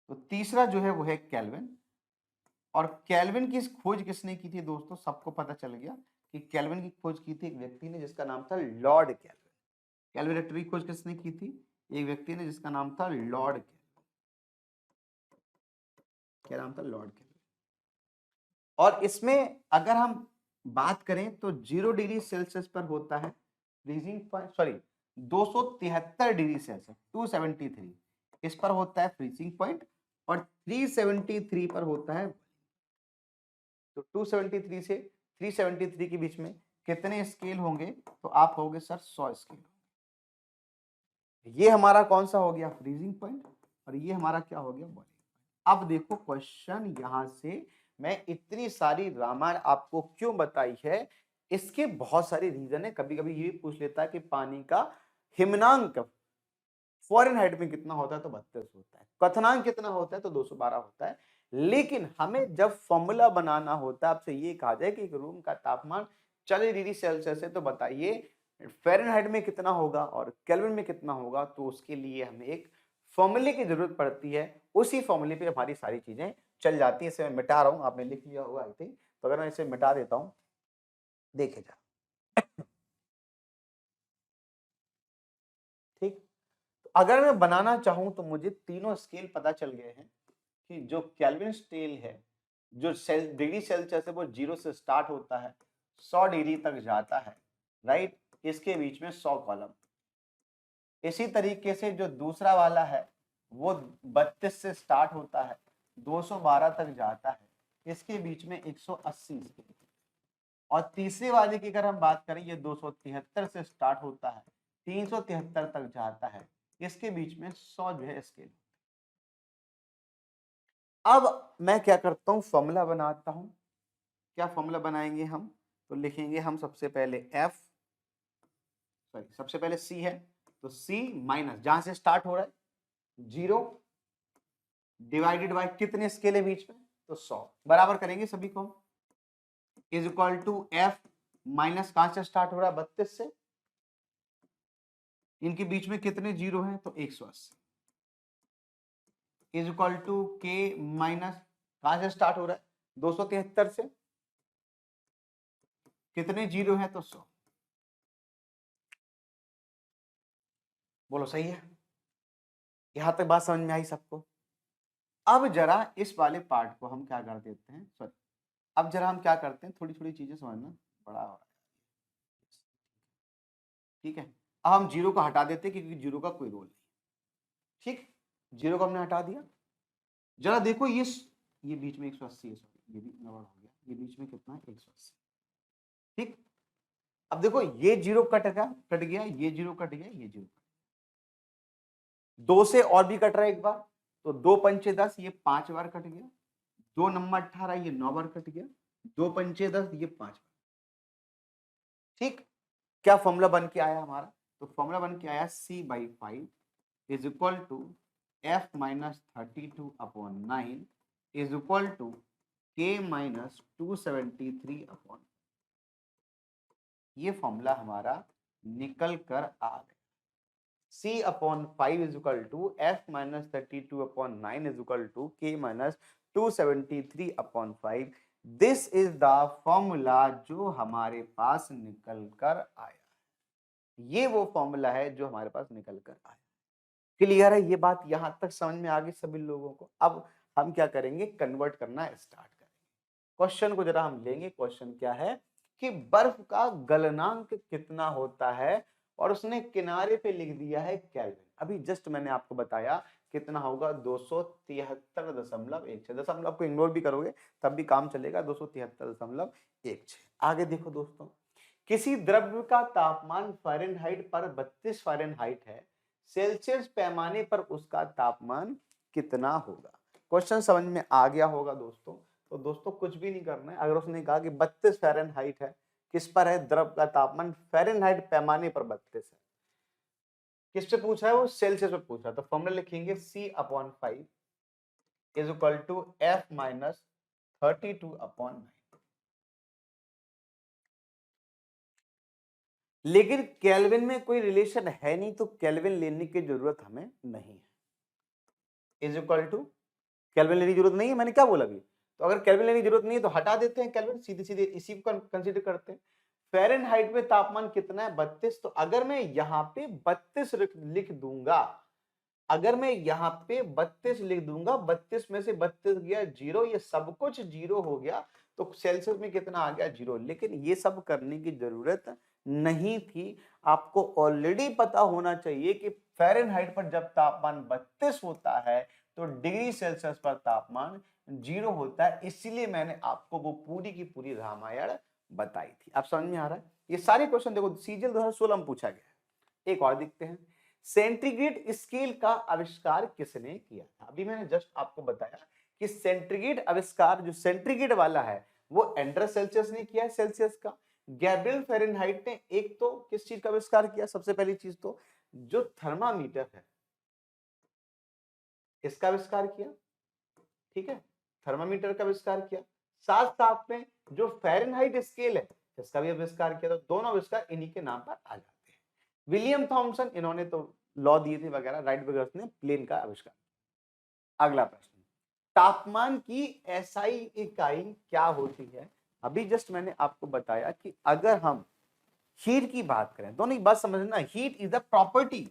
तो तीसरा जो है वो है केल्विन। और केल्विन की खोज किसने की थी दोस्तों, सबको पता चल गया कि केल्विन की खोज की थी एक व्यक्ति ने जिसका नाम था लॉर्ड केल्विन। कैलकुलेटर की खोज किसने की थी, एक व्यक्ति ने जिसका नाम था लॉर्ड केल्विन। क्या नाम था, लॉर्ड केल्विन। और इसमें अगर हम बात करें तो 0 डिग्री सेल्सियस पर होता है freezing point, sorry 273 degree Celsius 273, इस पर होता है फ्रीजिंग पॉइंट, और 373 पर होता है। तो 273 से 373 के बीच में कितने स्केल होंगे, तो आप कहोगे सर 100 स्केल। ये हमारा कौन सा हो गया, फ्रीजिंग पॉइंट, और ये हमारा क्या हो गया, बॉइलिंग पॉइंट। अब देखो क्वेश्चन, यहां से मैं इतनी सारी रामायण आपको क्यों बताई है, इसके बहुत सारे रीजन है। कभी कभी ये पूछ लेता है कि पानी का हिमनांक फ़ारेनहाइट में कितना होता है, तो 32 होता है। क्वथनांक कितना होता है, तो 212 होता है। लेकिन हमें जब फॉर्मूला बनाना होता है, आपसे ये कहा जाए कि एक रूम का तापमान 40 डिग्री सेल्सियस है, तो बताइए फ़ारेनहाइट में कितना होगा और केल्विन में कितना होगा। तो उसके लिए हमें एक फॉर्मूले की जरूरत पड़ती है, उसी फॉर्मूले पे हमारी सारी चीजें चल जाती है। इसे मैं मिटा रहा हूं, आपने लिख लिया होगा आई थिंक। तो अगर मैं इसे मिटा देता हूं, देखे जा, ठीक। तो अगर मैं बनाना चाहूं तो मुझे तीनों स्केल पता चल गए हैं कि जो केल्विन स्केल है, जो डिग्री सेल्सियस है, वो 0 से स्टार्ट होता है, 100 डिग्री तक जाता है, राइट। इसके बीच में 100 कॉलम। इसी तरीके से जो दूसरा वाला है वो 32 से स्टार्ट होता है, 212 तक जाता है, इसके बीच में 180 स्केल। और तीसरे वाले की अगर हम बात करें, ये 273 से स्टार्ट होता है, 373 तक जाता है, इसके बीच में 100 जो है स्केल। अब मैं क्या करता हूं, फॉर्मूला बनाता हूं। क्या फॉर्मूला बनाएंगे हम, तो लिखेंगे हम सबसे पहले F, सॉरी सबसे पहले C है, तो C माइनस जहां से स्टार्ट हो रहा है 0, डिवाइडेड बाय कितने स्केल है बीच में, तो 100 बराबर करेंगे सभी को, is equal to F minus कहां से स्टार्ट हो रहा है 32 से, इनके बीच में कितने जीरो हैं तो 180, इज इक्वल टू के माइनस कहां से स्टार्ट हो रहा है 273 से, कितने जीरो हैं तो 100। बोलो सही है, यहां तक बात समझ में आई सबको। अब जरा इस वाले पार्ट को हम क्या कर देते हैं, सॉरी, अब जरा हम क्या करते हैं, थोड़ी थोड़ी चीजें समझना, बड़ा हो रहा है, ठीक है। अब हम जीरो को हटा देते हैं क्योंकि जीरो का कोई रोल नहीं, ठीक, जीरो को हमने हटा दिया। जरा देखो ये बीच में 180 है, सॉरी ये भी गड़बड़ हो गया, ये बीच में कितना है 180, ठीक। अब देखो ये जीरो कट गया, ये जीरो कट गया, ये जीरो दो से और भी कट रहा है एक बार, तो 2 पंचे 10, ये 5 बार कट गया, 2 नंबर 18, ये 9 बार कट गया, 2 पंचे 10, ये 5 बार, ठीक। क्या फॉर्मूला बन के आया हमारा, तो फॉर्मूला बन के आया C/5 is equal to F minus 32/9 is equal to K minus 273/, ये फॉर्मूला हमारा निकल कर आ गया। C/5 is equal to F minus 32/9 is equal to K minus 273/5। This is the formula जो हमारे पास निकल कर आया, ये वो फॉर्मूला है जो हमारे पास निकल कर आया। क्लियर है ये बात, यहां तक समझ में आ गई सभी लोगों को। अब हम क्या करेंगे, कन्वर्ट करना स्टार्ट करेंगे। क्वेश्चन को जरा हम लेंगे, क्वेश्चन क्या है कि बर्फ का गलनांक कितना होता है, और उसने किनारे पे लिख दिया है केल्विन। अभी जस्ट मैंने आपको बताया कितना होगा 273.16, दशमलव को इग्नोर भी करोगे तब भी काम चलेगा, 273.16। आगे देखो दोस्तों, किसी द्रव्य का तापमान फ़ारेनहाइट पर 32 फ़ारेनहाइट है, सेल्सियस पैमाने पर उसका तापमान कितना होगा। क्वेश्चन समझ में आ गया होगा दोस्तों। तो दोस्तों कुछ भी नहीं करना है, अगर उसने कहा कि 32 फ़ारेनहाइट है, किस पर है, द्रव का तापमान फ़ारेनहाइट पैमाने पर 32 है, किस पे पूछ रहा है वो, सेल्सियस पे पूछ रहा है, तो फॉर्मूला लिखेंगे C/5 is equal to F minus 32/9। लेकिन केल्विन में कोई रिलेशन है नहीं, तो केल्विन लेने की जरूरत हमें नहीं है। इज इक्वल टू, केल्विन लेने की जरूरत नहीं है, मैंने क्या बोला अभी, तो अगर केल्विन लेने की जरूरत नहीं है तो हटा देते हैं केल्विन, सीधे सीधे इसी को कंसीडर करते हैं। फ़ारेनहाइट में तापमान कितना है 32, तो अगर मैं यहाँ पे 32 लिख दूंगा, अगर मैं यहाँ पे 32 लिख दूंगा, 32 में से 32 गया जीरो, ये सब कुछ जीरो हो गया, तो सेल्सियस में कितना आ गया जीरो। लेकिन ये सब करने की जरूरत नहीं थी, आपको ऑलरेडी पता होना चाहिए कि फ़ारेनहाइट पर जब तापमान 32 होता है तो डिग्री सेल्सियस पर तापमान जीरो होता है, इसीलिए मैंने आपको वो पूरी की पूरी रामायण बताई थी। आप समझ में आ रहा है, ये सारे क्वेश्चन देखो सीजीएल 2016 में पूछा गया है। एक और देखते हैं, सेंटीग्रेड स्केल का आविष्कार किसने किया था। अभी मैंने जस्ट आपको बताया कि सेंटीग्रेड आविष्कार जो सेंटीग्रेड वाला है वो एंड्रस सेल्सियस ने किया है, सेल्सियस का। गैब्रियल फ़ारेनहाइट ने एक तो किस चीज का आविष्कार किया, सबसे पहली चीज तो जो थर्मामीटर है इसका आविष्कार किया, ठीक है, थर्मामीटर का आविष्कार किया। साथ साथ में जो फ़ारेनहाइट स्केल है इसका भी आविष्कार किया, तो दोनों आविष्कार इन्हीं के नाम पर आ जाते हैं। विलियम थॉमसन, इन्होंने तो लॉ दिए थे वगैरह, राइट ब्रदर्स ने प्लेन का आविष्कार। अगला प्रश्न, तापमान की एसआई इकाई क्या होती है। अभी जस्ट मैंने आपको बताया कि अगर हम हीट की बात करें, दोनों की बात समझना, heat is the property,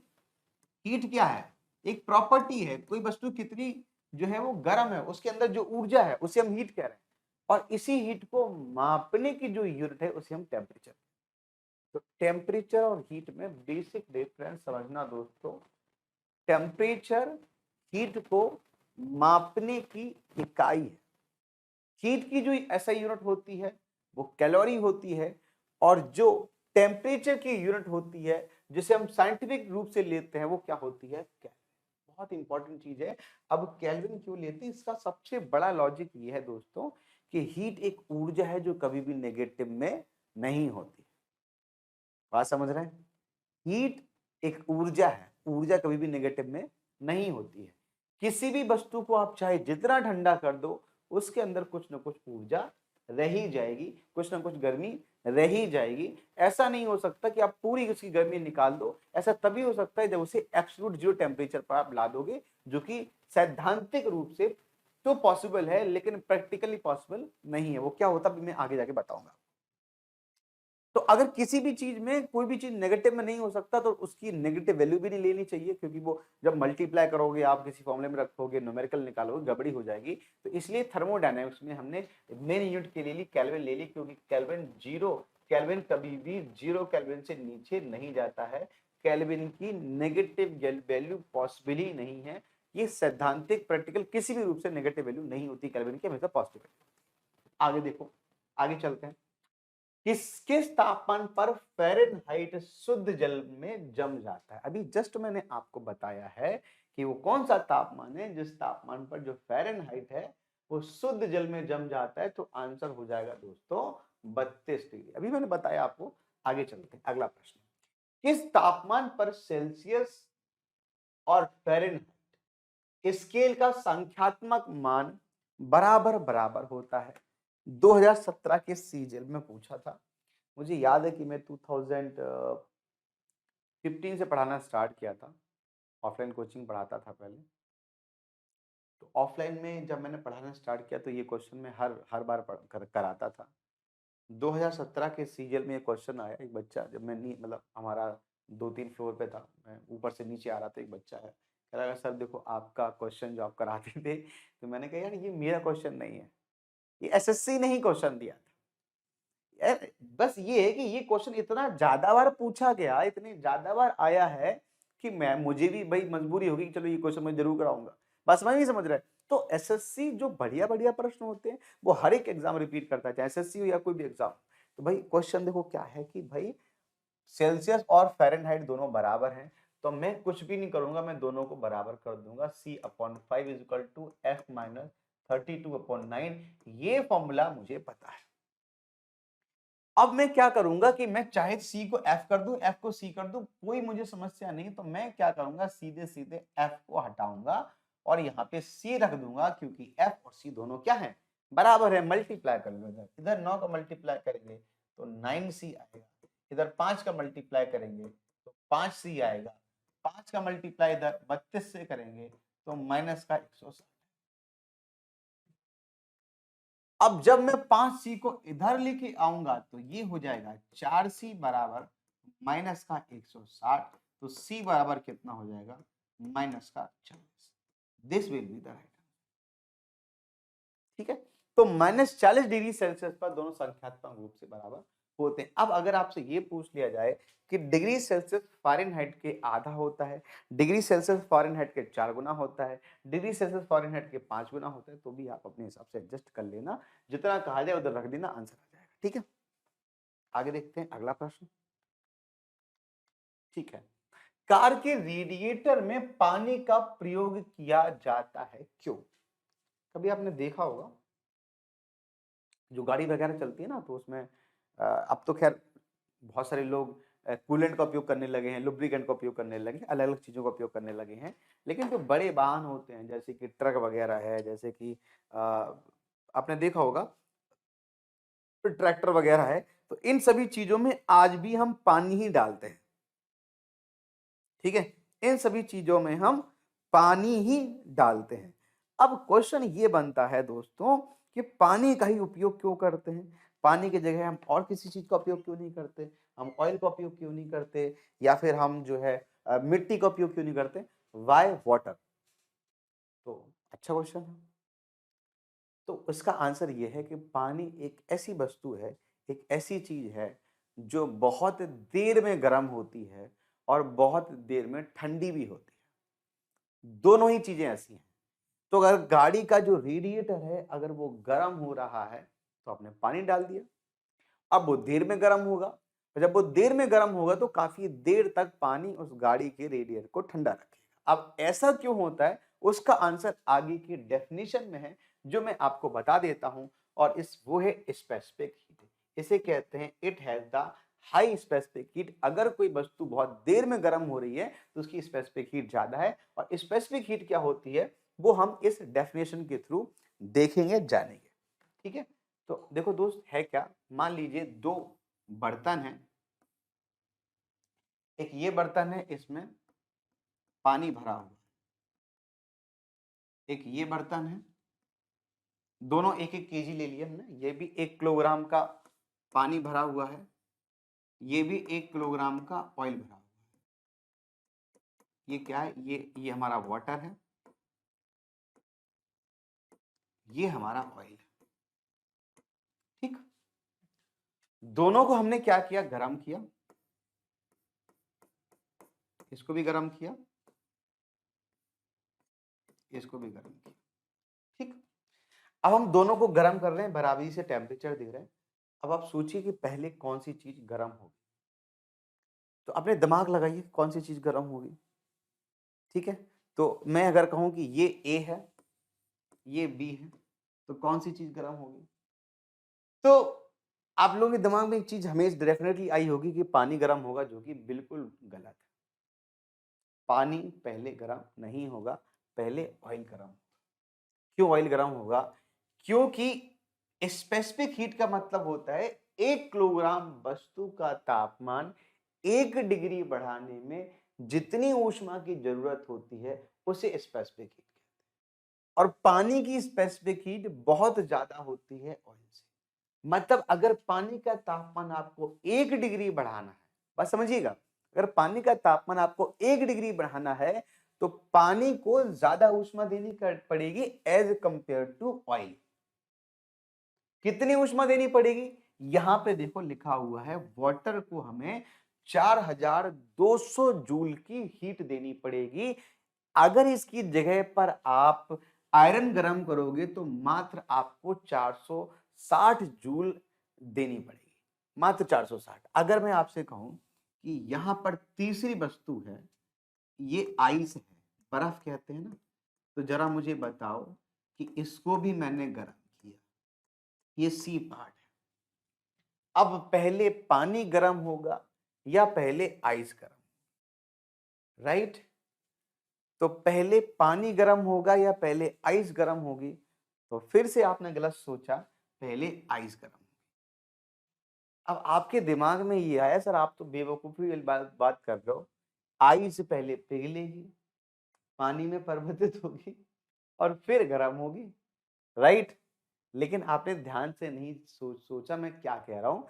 heat क्या है, एक प्रॉपर्टी है, कोई वस्तु कितनी जो है वो गर्म है, उसके अंदर जो ऊर्जा है उसे हम हीट कह रहे हैं, और इसी हीट को मापने की जो यूनिट है उसे हम टेम्परेचर। तो टेम्परेचर और हीट में बेसिक डिफरेंस समझना दोस्तों, टेम्परेचर हीट को मापने की इकाई है, हीट की जो एसआई यूनिट होती है वो कैलोरी होती है, और जो टेम्परेचर की यूनिट होती है जिसे हम साइंटिफिक रूप से लेते हैं वो क्या होती है, केल्विन। बहुत इंपॉर्टेंट चीज है। अब केल्विन क्यों लेते हैं, इसका सबसे बड़ा लॉजिक ये है दोस्तों कि हीट एक ऊर्जा है जो कभी भी नेगेटिव में नहीं होती। बात समझ रहे हैं, हीट एक ऊर्जा है, ऊर्जा कभी भी नेगेटिव में नहीं होती है। किसी भी वस्तु को आप चाहे जितना ठंडा कर दो, उसके अंदर कुछ ना कुछ ऊर्जा रह ही जाएगी, कुछ ना कुछ गर्मी रह ही जाएगी। ऐसा नहीं हो सकता कि आप पूरी उसकी गर्मी निकाल दो। ऐसा तभी हो सकता है जब उसे एब्सोल्यूट जीरो टेम्परेचर पर आप ला दोगे, जो कि सैद्धांतिक रूप से तो पॉसिबल है लेकिन प्रैक्टिकली पॉसिबल नहीं है। वो क्या होता है मैं आगे जाके बताऊंगा। तो अगर किसी भी चीज में कोई भी चीज नेगेटिव में नहीं हो सकता तो उसकी नेगेटिव वैल्यू भी नहीं लेनी चाहिए, क्योंकि वो जब मल्टीप्लाई करोगे आप किसी फॉर्मूले में रखोगे न्यूमेरिकल निकालोगे गड़बड़ी हो जाएगी। तो इसलिए थर्मोडायनामिक्स में हमने मेन यूनिट के लिए ली केल्विन ले ली, क्योंकि केल्विन कभी भी 0 केल्विन से नीचे नहीं जाता है। केल्विन की नेगेटिव वैल्यू पॉसिबल ही नहीं है। ये सैद्धांतिक प्रैक्टिकल किसी भी रूप से नेगेटिव वैल्यू नहीं होती केल्विन की, हमेशा पॉजिटिव। आगे देखो, आगे चलते हैं। किस तापमान पर फ़ारेनहाइट शुद्ध जल में जम जाता है? अभी जस्ट मैंने आपको बताया है कि वो कौन सा तापमान है जिस तापमान पर जो फ़ारेनहाइट है वो शुद्ध जल में जम जाता है। तो आंसर हो जाएगा दोस्तों 32 डिग्री। अभी मैंने बताया आपको। आगे चलते हैं, अगला प्रश्न। किस तापमान पर सेल्सियस और फ़ारेनहाइट स्केल का संख्यात्मक मान बराबर बराबर होता है? 2017 के सीजल में पूछा था। मुझे याद है कि मैं 2015 से पढ़ाना स्टार्ट किया था। ऑफलाइन कोचिंग पढ़ाता था पहले। तो ऑफलाइन में जब मैंने पढ़ाना स्टार्ट किया तो ये क्वेश्चन मैं हर बार कराता था। 2017 के सीजल में ये क्वेश्चन आया। एक बच्चा, जब मैं मतलब हमारा 2-3 फ्लोर पे था, मैं ऊपर से नीचे आ रहा था, एक बच्चा है कह रहा है सर देखो आपका क्वेश्चन जो आप कराते थे। तो मैंने कहा यार ये मेरा क्वेश्चन नहीं है, ये एसएससी ने ही क्वेश्चन दिया था। यार बस ये है कि ये क्वेश्चन इतना ज्यादा बार पूछा गया, इतने ज्यादा बार आया है कि मैं मुझे भी भाई मजबूरी होगी कि चलो ये क्वेश्चन मैं जरूर कराऊंगा। बस मैं नहीं समझ रहा है। तो एसएससी जो बढ़िया बढ़िया प्रश्न होते हैं वो हर एक एग्जाम रिपीट करता है, चाहे एसएससी हो या कोई भी एग्जाम। तो भाई क्वेश्चन देखो क्या है कि भाई सेल्सियस और फ़ारेनहाइट दोनों बराबर हैं, तो मैं कुछ भी नहीं करूंगा, मैं दोनों को बराबर कर दूंगा। C/5 equal to F minus 32/9। ये फॉर्मूला मुझे पता है। अब मैं क्या करूंगा कि मैं चाहे C को F कर दूं, F को C कर दूं, कोई मुझे समस्या नहीं। तो मैं क्या करूंगा, सीधे सीधे F को हटाऊंगा और यहाँ पे C रख दूंगा, क्योंकि F और C दोनों क्या है, बराबर है। मल्टीप्लाई कर लो, इधर 9 का मल्टीप्लाई करेंगे तो 9C आएगा, इधर 5 का मल्टीप्लाई करेंगे तो 5C आएगा, 5 का मल्टीप्लाई इधर 32 से करेंगे तो माइनस का 160। अब जब मैं 5C को इधर लेके आऊंगा तो ये हो जाएगा 4C बराबर माइनस का 160। तो C बराबर कितना हो जाएगा, माइनस का 40। This will be the right. ठीक है, तो -40 डिग्री सेल्सियस पर दोनों संख्यात्मक रूप से बराबर होते हैं। अब अगर आपसे ये पूछ लिया जाए कि डिग्री सेल्सियस फ़ारेनहाइट के आधा होता है, डिग्री सेल्सियस फ़ारेनहाइट के 4 गुना होता है, डिग्री सेल्सियस फ़ारेनहाइट के 5 गुना होता है, तो भी आप अपने हिसाब से एडजस्ट कर लेना। जितना कहा जाए उधर रख देना, आंसर आ जाएगा। ठीक है, आगे देखते हैं अगला प्रश्न। ठीक है, कार के रेडिएटर में पानी का प्रयोग किया जाता है क्यों? कभी आपने देखा होगा जो गाड़ी वगैरह चलती है ना, तो उसमें अब तो खैर बहुत सारे लोग कूलेंट का उपयोग करने लगे हैं, लुब्रिकेंट का उपयोग करने लगे हैं, अलग-अलग चीज़ों का उपयोग करने लगे हैं। लेकिन जो बड़े वाहन होते हैं जैसे कि ट्रक वगैरह है, जैसे कि आपने देखा होगा ट्रैक्टर वगैरह है, तो इन सभी चीज़ों में आज भी हम पानी ही डालते हैं। ठीक है, इन सभी चीज़ों में हम पानी ही डालते हैं। अब क्वेश्चन ये बनता है दोस्तों कि पानी का ही उपयोग क्यों करते हैं? पानी की जगह हम और किसी चीज़ का उपयोग क्यों नहीं करते? हम ऑयल का उपयोग क्यों नहीं करते? या फिर हम जो है मिट्टी का उपयोग क्यों नहीं करते? Why water? तो अच्छा क्वेश्चन है। तो इसका आंसर ये है कि पानी एक ऐसी वस्तु है, एक ऐसी चीज़ है जो बहुत देर में गर्म होती है और बहुत देर में ठंडी भी होती है। दोनों ही चीज़ें ऐसी हैं। तो अगर गाड़ी का जो रेडिएटर है अगर वो गर्म हो रहा है तो आपने पानी डाल दिया, अब वो देर में गर्म होगा, और जब वो देर में गर्म होगा तो काफी देर तक पानी उस गाड़ी के रेडिएटर को ठंडा रखेगा। अब ऐसा क्यों होता है उसका आंसर आगे की डेफिनेशन में है, जो मैं आपको बता देता हूं। और इस वो है स्पेसिफिक हीट। इसे कहते हैं it has the high specific heat. अगर कोई वस्तु बहुत देर में गर्म हो रही है तो उसकी स्पेसिफिक हीट ज्यादा है। और स्पेसिफिक हीट क्या होती है वो हम इस डेफिनेशन के थ्रू देखेंगे, जानेंगे। ठीक है, तो देखो दोस्त, है क्या, मान लीजिए दो बर्तन हैं, एक ये बर्तन है, इसमें पानी भरा हुआ है, एक ये बर्तन है, दोनों एक एक केजी ले लिया हमने, ये भी 1 किलोग्राम का पानी भरा हुआ है, ये भी 1 किलोग्राम का ऑयल भरा हुआ है। ये क्या है, ये हमारा वाटर है, ये हमारा ऑयल है। ठीक, दोनों को हमने क्या किया, गरम किया, इसको भी गरम किया, इसको भी गरम किया। ठीक, अब हम दोनों को गरम कर रहे हैं, बराबरी से टेम्परेचर दे रहे हैं। अब आप सोचिए कि पहले कौन सी चीज गरम होगी, तो अपने दिमाग लगाइए कौन सी चीज गरम होगी। ठीक है, तो मैं अगर कहूं कि ये ए है, ये बी है, तो कौन सी चीज गरम होगी। तो आप लोगों के दिमाग में एक चीज हमेशा डेफिनेटली आई होगी कि पानी गरम होगा, जो कि बिल्कुल गलत है। पानी पहले गरम नहीं होगा, पहले ऑयल गरम। क्यों ऑयल गरम होगा, क्योंकि स्पेसिफिक हीट का मतलब होता है 1 किलोग्राम वस्तु का तापमान 1 डिग्री बढ़ाने में जितनी ऊष्मा की जरूरत होती है उसे स्पेसिफिक हीट कहते हैं। और पानी की स्पेसिफिक हीट बहुत ज्यादा होती है ऑयल से। मतलब अगर पानी का तापमान आपको 1 डिग्री बढ़ाना है, बस समझिएगा, अगर पानी का तापमान आपको 1 डिग्री बढ़ाना है तो पानी को ज्यादा ऊष्मा देनी पड़ेगी एज कंपेयर टू ऑयल। कितनी ऊष्मा देनी पड़ेगी, यहां पे देखो लिखा हुआ है, वाटर को हमें 4200 जूल की हीट देनी पड़ेगी। अगर इसकी जगह पर आप आयरन गर्म करोगे तो मात्र आपको 460 जूल देनी पड़ेगी, मात्र 460। अगर मैं आपसे कहूं कि यहां पर तीसरी वस्तु है, ये आइस है, बर्फ कहते हैं ना, तो जरा मुझे बताओ कि इसको भी मैंने गर्म किया, ये सी पार्ट है। अब पहले पानी गर्म होगा या पहले आइस गर्म, राइट? तो पहले पानी गर्म होगा या पहले आइस गर्म होगी, तो फिर से आपने गलत सोचा, पहले आइस गर्म होगी। अब आपके दिमाग में ये आया, सर आप तो बेवकूफी वाली बात कर रहे हो, आइस पहले पिघलेगी, पानी में परिवर्तित होगी और फिर गर्म होगी, राइट? लेकिन आपने ध्यान से नहीं सोचा मैं क्या कह रहा हूं।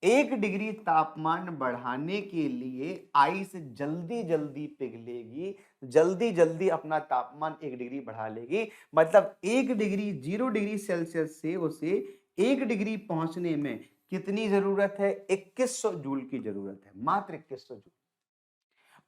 1 डिग्री तापमान बढ़ाने के लिए आइस जल्दी जल्दी पिघलेगी, जल्दी जल्दी अपना तापमान 1 डिग्री बढ़ा लेगी। मतलब 1 डिग्री 0 डिग्री सेल्सियस से उसे 1 डिग्री पहुंचने में कितनी जरूरत है, 2100 जूल की जरूरत है, मात्र 2100 जूल।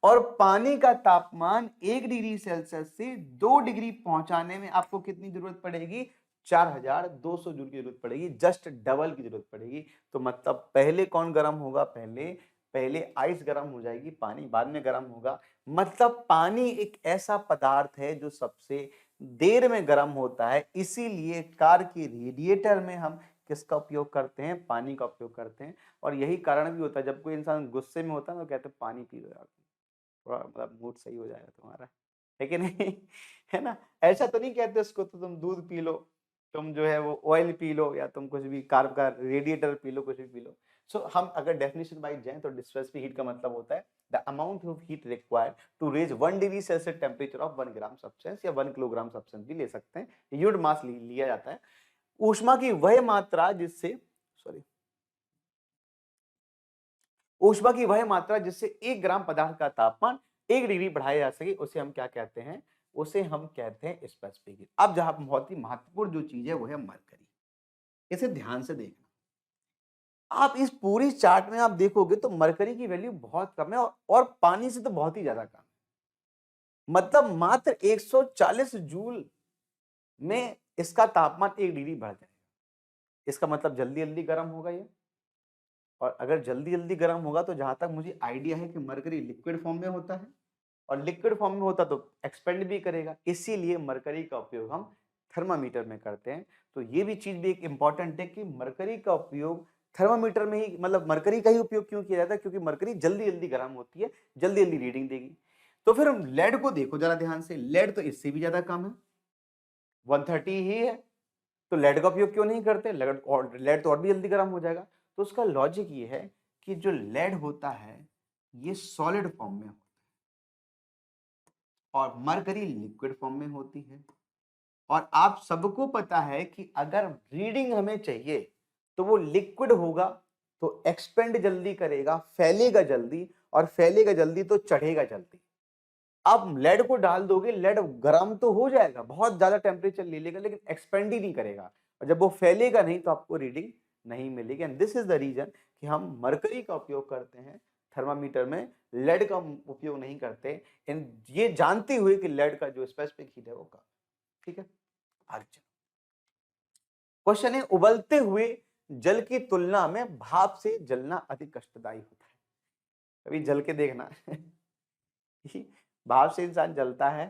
और पानी का तापमान 1 डिग्री सेल्सियस से 2 डिग्री पहुंचाने में आपको कितनी जरूरत पड़ेगी, 4200 जूल की जरूरत पड़ेगी, जस्ट डबल की जरूरत पड़ेगी। तो मतलब पहले कौन गर्म होगा, पहले आइस गर्म हो जाएगी, पानी बाद में गर्म होगा। मतलब पानी एक ऐसा पदार्थ है जो सबसे देर में गर्म होता है, इसीलिए कार के रेडिएटर में हम किसका उपयोग करते हैं, पानी का उपयोग करते हैं। और यही कारण भी होता है, जब कोई इंसान गुस्से में होता है तो कहते हैं पानी पी लो यार, थोड़ा मतलब मूड सही हो जाएगा तुम्हारा, है कि नहीं? है ना? ऐसा तो नहीं कहते उसको, तो तुम दूध पी लो, तुम जो है वो ऑयल पी लो, या तुम कुछ भी कार्ब का रेडिएटर पी लो, कुछ भी पी लो। सो हम अगर डेफिनेशन वाइज जाएं तो स्पेसिफिक हीट का मतलब होता है the amount of heat required to raise 1 degree Celsius temperature of 1 gram substance, या 1 किलोग्राम सब्सटेंस भी ले सकते हैं, यूनिट मास लिया जाता है। ऊष्मा की वह मात्रा जिससे, सॉरी, ऊष्मा की वह मात्रा जिससे 1 ग्राम पदार्थ का तापमान 1 डिग्री बढ़ाया जा सके, उसे हम क्या कहते हैं, उसे हम कहते हैं स्पेसिफिक हीट। अब जहां बहुत ही महत्वपूर्ण जो चीज है वो है मरकरी। इसे ध्यान से देखना, आप इस पूरी चार्ट में आप देखोगे तो मरकरी की वैल्यू बहुत कम है, और पानी से तो बहुत ही ज्यादा कम है। मतलब मात्र 140 जूल में इसका तापमान 1 डिग्री बढ़ जाएगा। इसका मतलब जल्दी जल्दी गर्म होगा ये। और अगर जल्दी जल्दी गर्म होगा तो जहां तक मुझे आइडिया है कि मरकरी लिक्विड फॉर्म में होता है, और लिक्विड फॉर्म में होता तो एक्सपेंड भी करेगा, इसीलिए मरकरी का उपयोग हम थर्मामीटर में करते हैं। तो ये भी चीज भी एक इंपॉर्टेंट है कि मरकरी का उपयोग थर्मामीटर में ही, मतलब मरकरी का ही उपयोग क्यों किया जाता है, क्योंकि मरकरी जल्दी जल्दी गर्म होती है, जल्दी जल्दी रीडिंग देगी। तो फिर हम लेड को देखो जरा ध्यान से, लेड तो इससे भी ज्यादा कम है, 130 ही है, तो लेड का उपयोग क्यों नहीं करते? लेड तो और भी जल्दी गर्म हो जाएगा। तो उसका लॉजिक ये है कि जो लेड होता है ये सॉलिड फॉर्म में होता है और मरकरी लिक्विड फॉर्म में होती है। और आप सबको पता है कि अगर रीडिंग हमें चाहिए तो वो लिक्विड होगा तो एक्सपेंड जल्दी करेगा, फैलेगा जल्दी, और फैलेगा जल्दी तो चढ़ेगा जल्दी। आप लेड को डाल दोगे, लेड गर्म तो हो जाएगा, बहुत ज्यादा टेम्परेचर ले लेगा, लेकिन एक्सपेंड ही नहीं करेगा, और जब वो फैलेगा नहीं तो आपको रीडिंग नहीं मिलेगी। And this is the reason कि हम मरकरी का उपयोग करते हैं थर्मामीटर में, लेड का उपयोग नहीं करते, ये जानते हुए कि लेड का जो स्पेसिफिक हीट है वो कम। ठीक है, आगे चलो। क्वेश्चन है, उबलते हुए जल की तुलना में भाप से जलना अधिक कष्टदायी होता है। कभी जल के देखना भाप से इंसान जलता है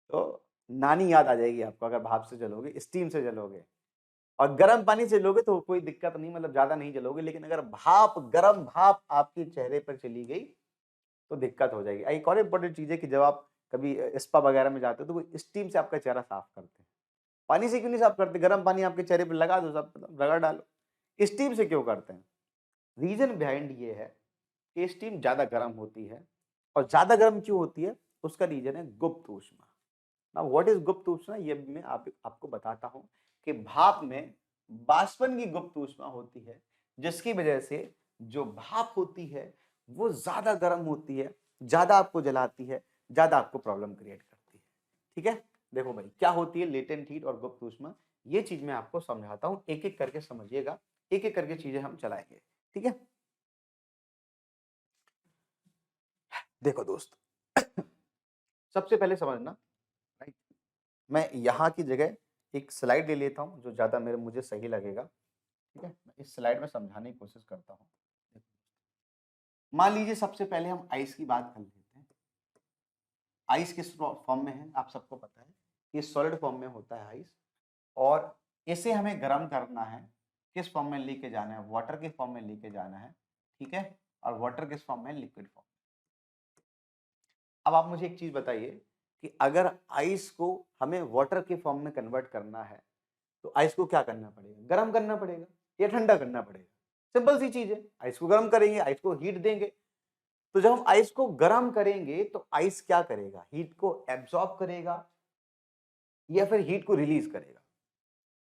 तो नानी याद आ जाएगी आपको, अगर भाप से जलोगे, स्टीम से जलोगे। और गर्म पानी से जलोगे तो कोई दिक्कत नहीं, मतलब ज्यादा नहीं जलोगे, लेकिन अगर गर्म भाप आपके चेहरे पर चली गई तो दिक्कत हो जाएगी। एक और इंपॉर्टेंट चीज है कि जब आप कभी स्पा वगैरह में जाते हो तो वो स्टीम से आपका चेहरा साफ करते हैं। पानी से क्यों नहीं साफ करते? गर्म पानी आपके चेहरे पर लगा दो, सब रगड़ डालो। स्टीम से क्यों करते हैं? रीजन बिहाइंड ये है कि स्टीम ज्यादा गर्म होती है, और ज्यादा गर्म क्यों होती है उसका रीजन है गुप्त ऊष्मा। नाउ व्हाट इज गुप्त ऊष्मा, ये मैं आपको बताता हूं कि भाप में बाष्पन की गुप्त ऊष्मा होती है, जिसकी वजह से जो भाप होती है वो ज्यादा गर्म होती है, ज्यादा आपको जलाती है, ज्यादा आपको प्रॉब्लम क्रिएट करती है। ठीक है, देखो भाई क्या होती है लेटेंट हीट और गुप्त ऊष्मा, ये चीज मैं आपको समझाता हूं, एक एक करके समझिएगा, एक एक करके चीजें हम चलाएंगे। ठीक है, देखो दोस्त सबसे पहले समझना, राइट, मैं यहाँ की जगह एक स्लाइड ले लेता हूँ जो ज्यादा मुझे सही लगेगा। ठीक है, मैं इस स्लाइड में समझाने की कोशिश करता हूँ। मान लीजिए सबसे पहले हम आइस की बात कर लेते हैं। आइस किस फॉर्म में है आप सबको पता है, ये सॉलिड फॉर्म में होता है आइस, और इसे हमें गर्म करना है, किस फॉर्म में लेके जाना है? वाटर के फॉर्म में लेके जाना है। ठीक है, और वाटर किस फॉर्म में? Liquid form. अब आप मुझे एक चीज बताइए कि अगर आइस को हमें वाटर के फॉर्म में कन्वर्ट करना है तो आइस को क्या करना पड़ेगा? गर्म करना पड़ेगा या ठंडा करना पड़ेगा? सिंपल सी चीज है, आइस को गर्म करेंगे, आइस को हीट देंगे। तो जब हम आइस को गर्म करेंगे तो आइस क्या करेगा? हीट को एब्सॉर्ब करेगा या फिर हीट को रिलीज करेगा?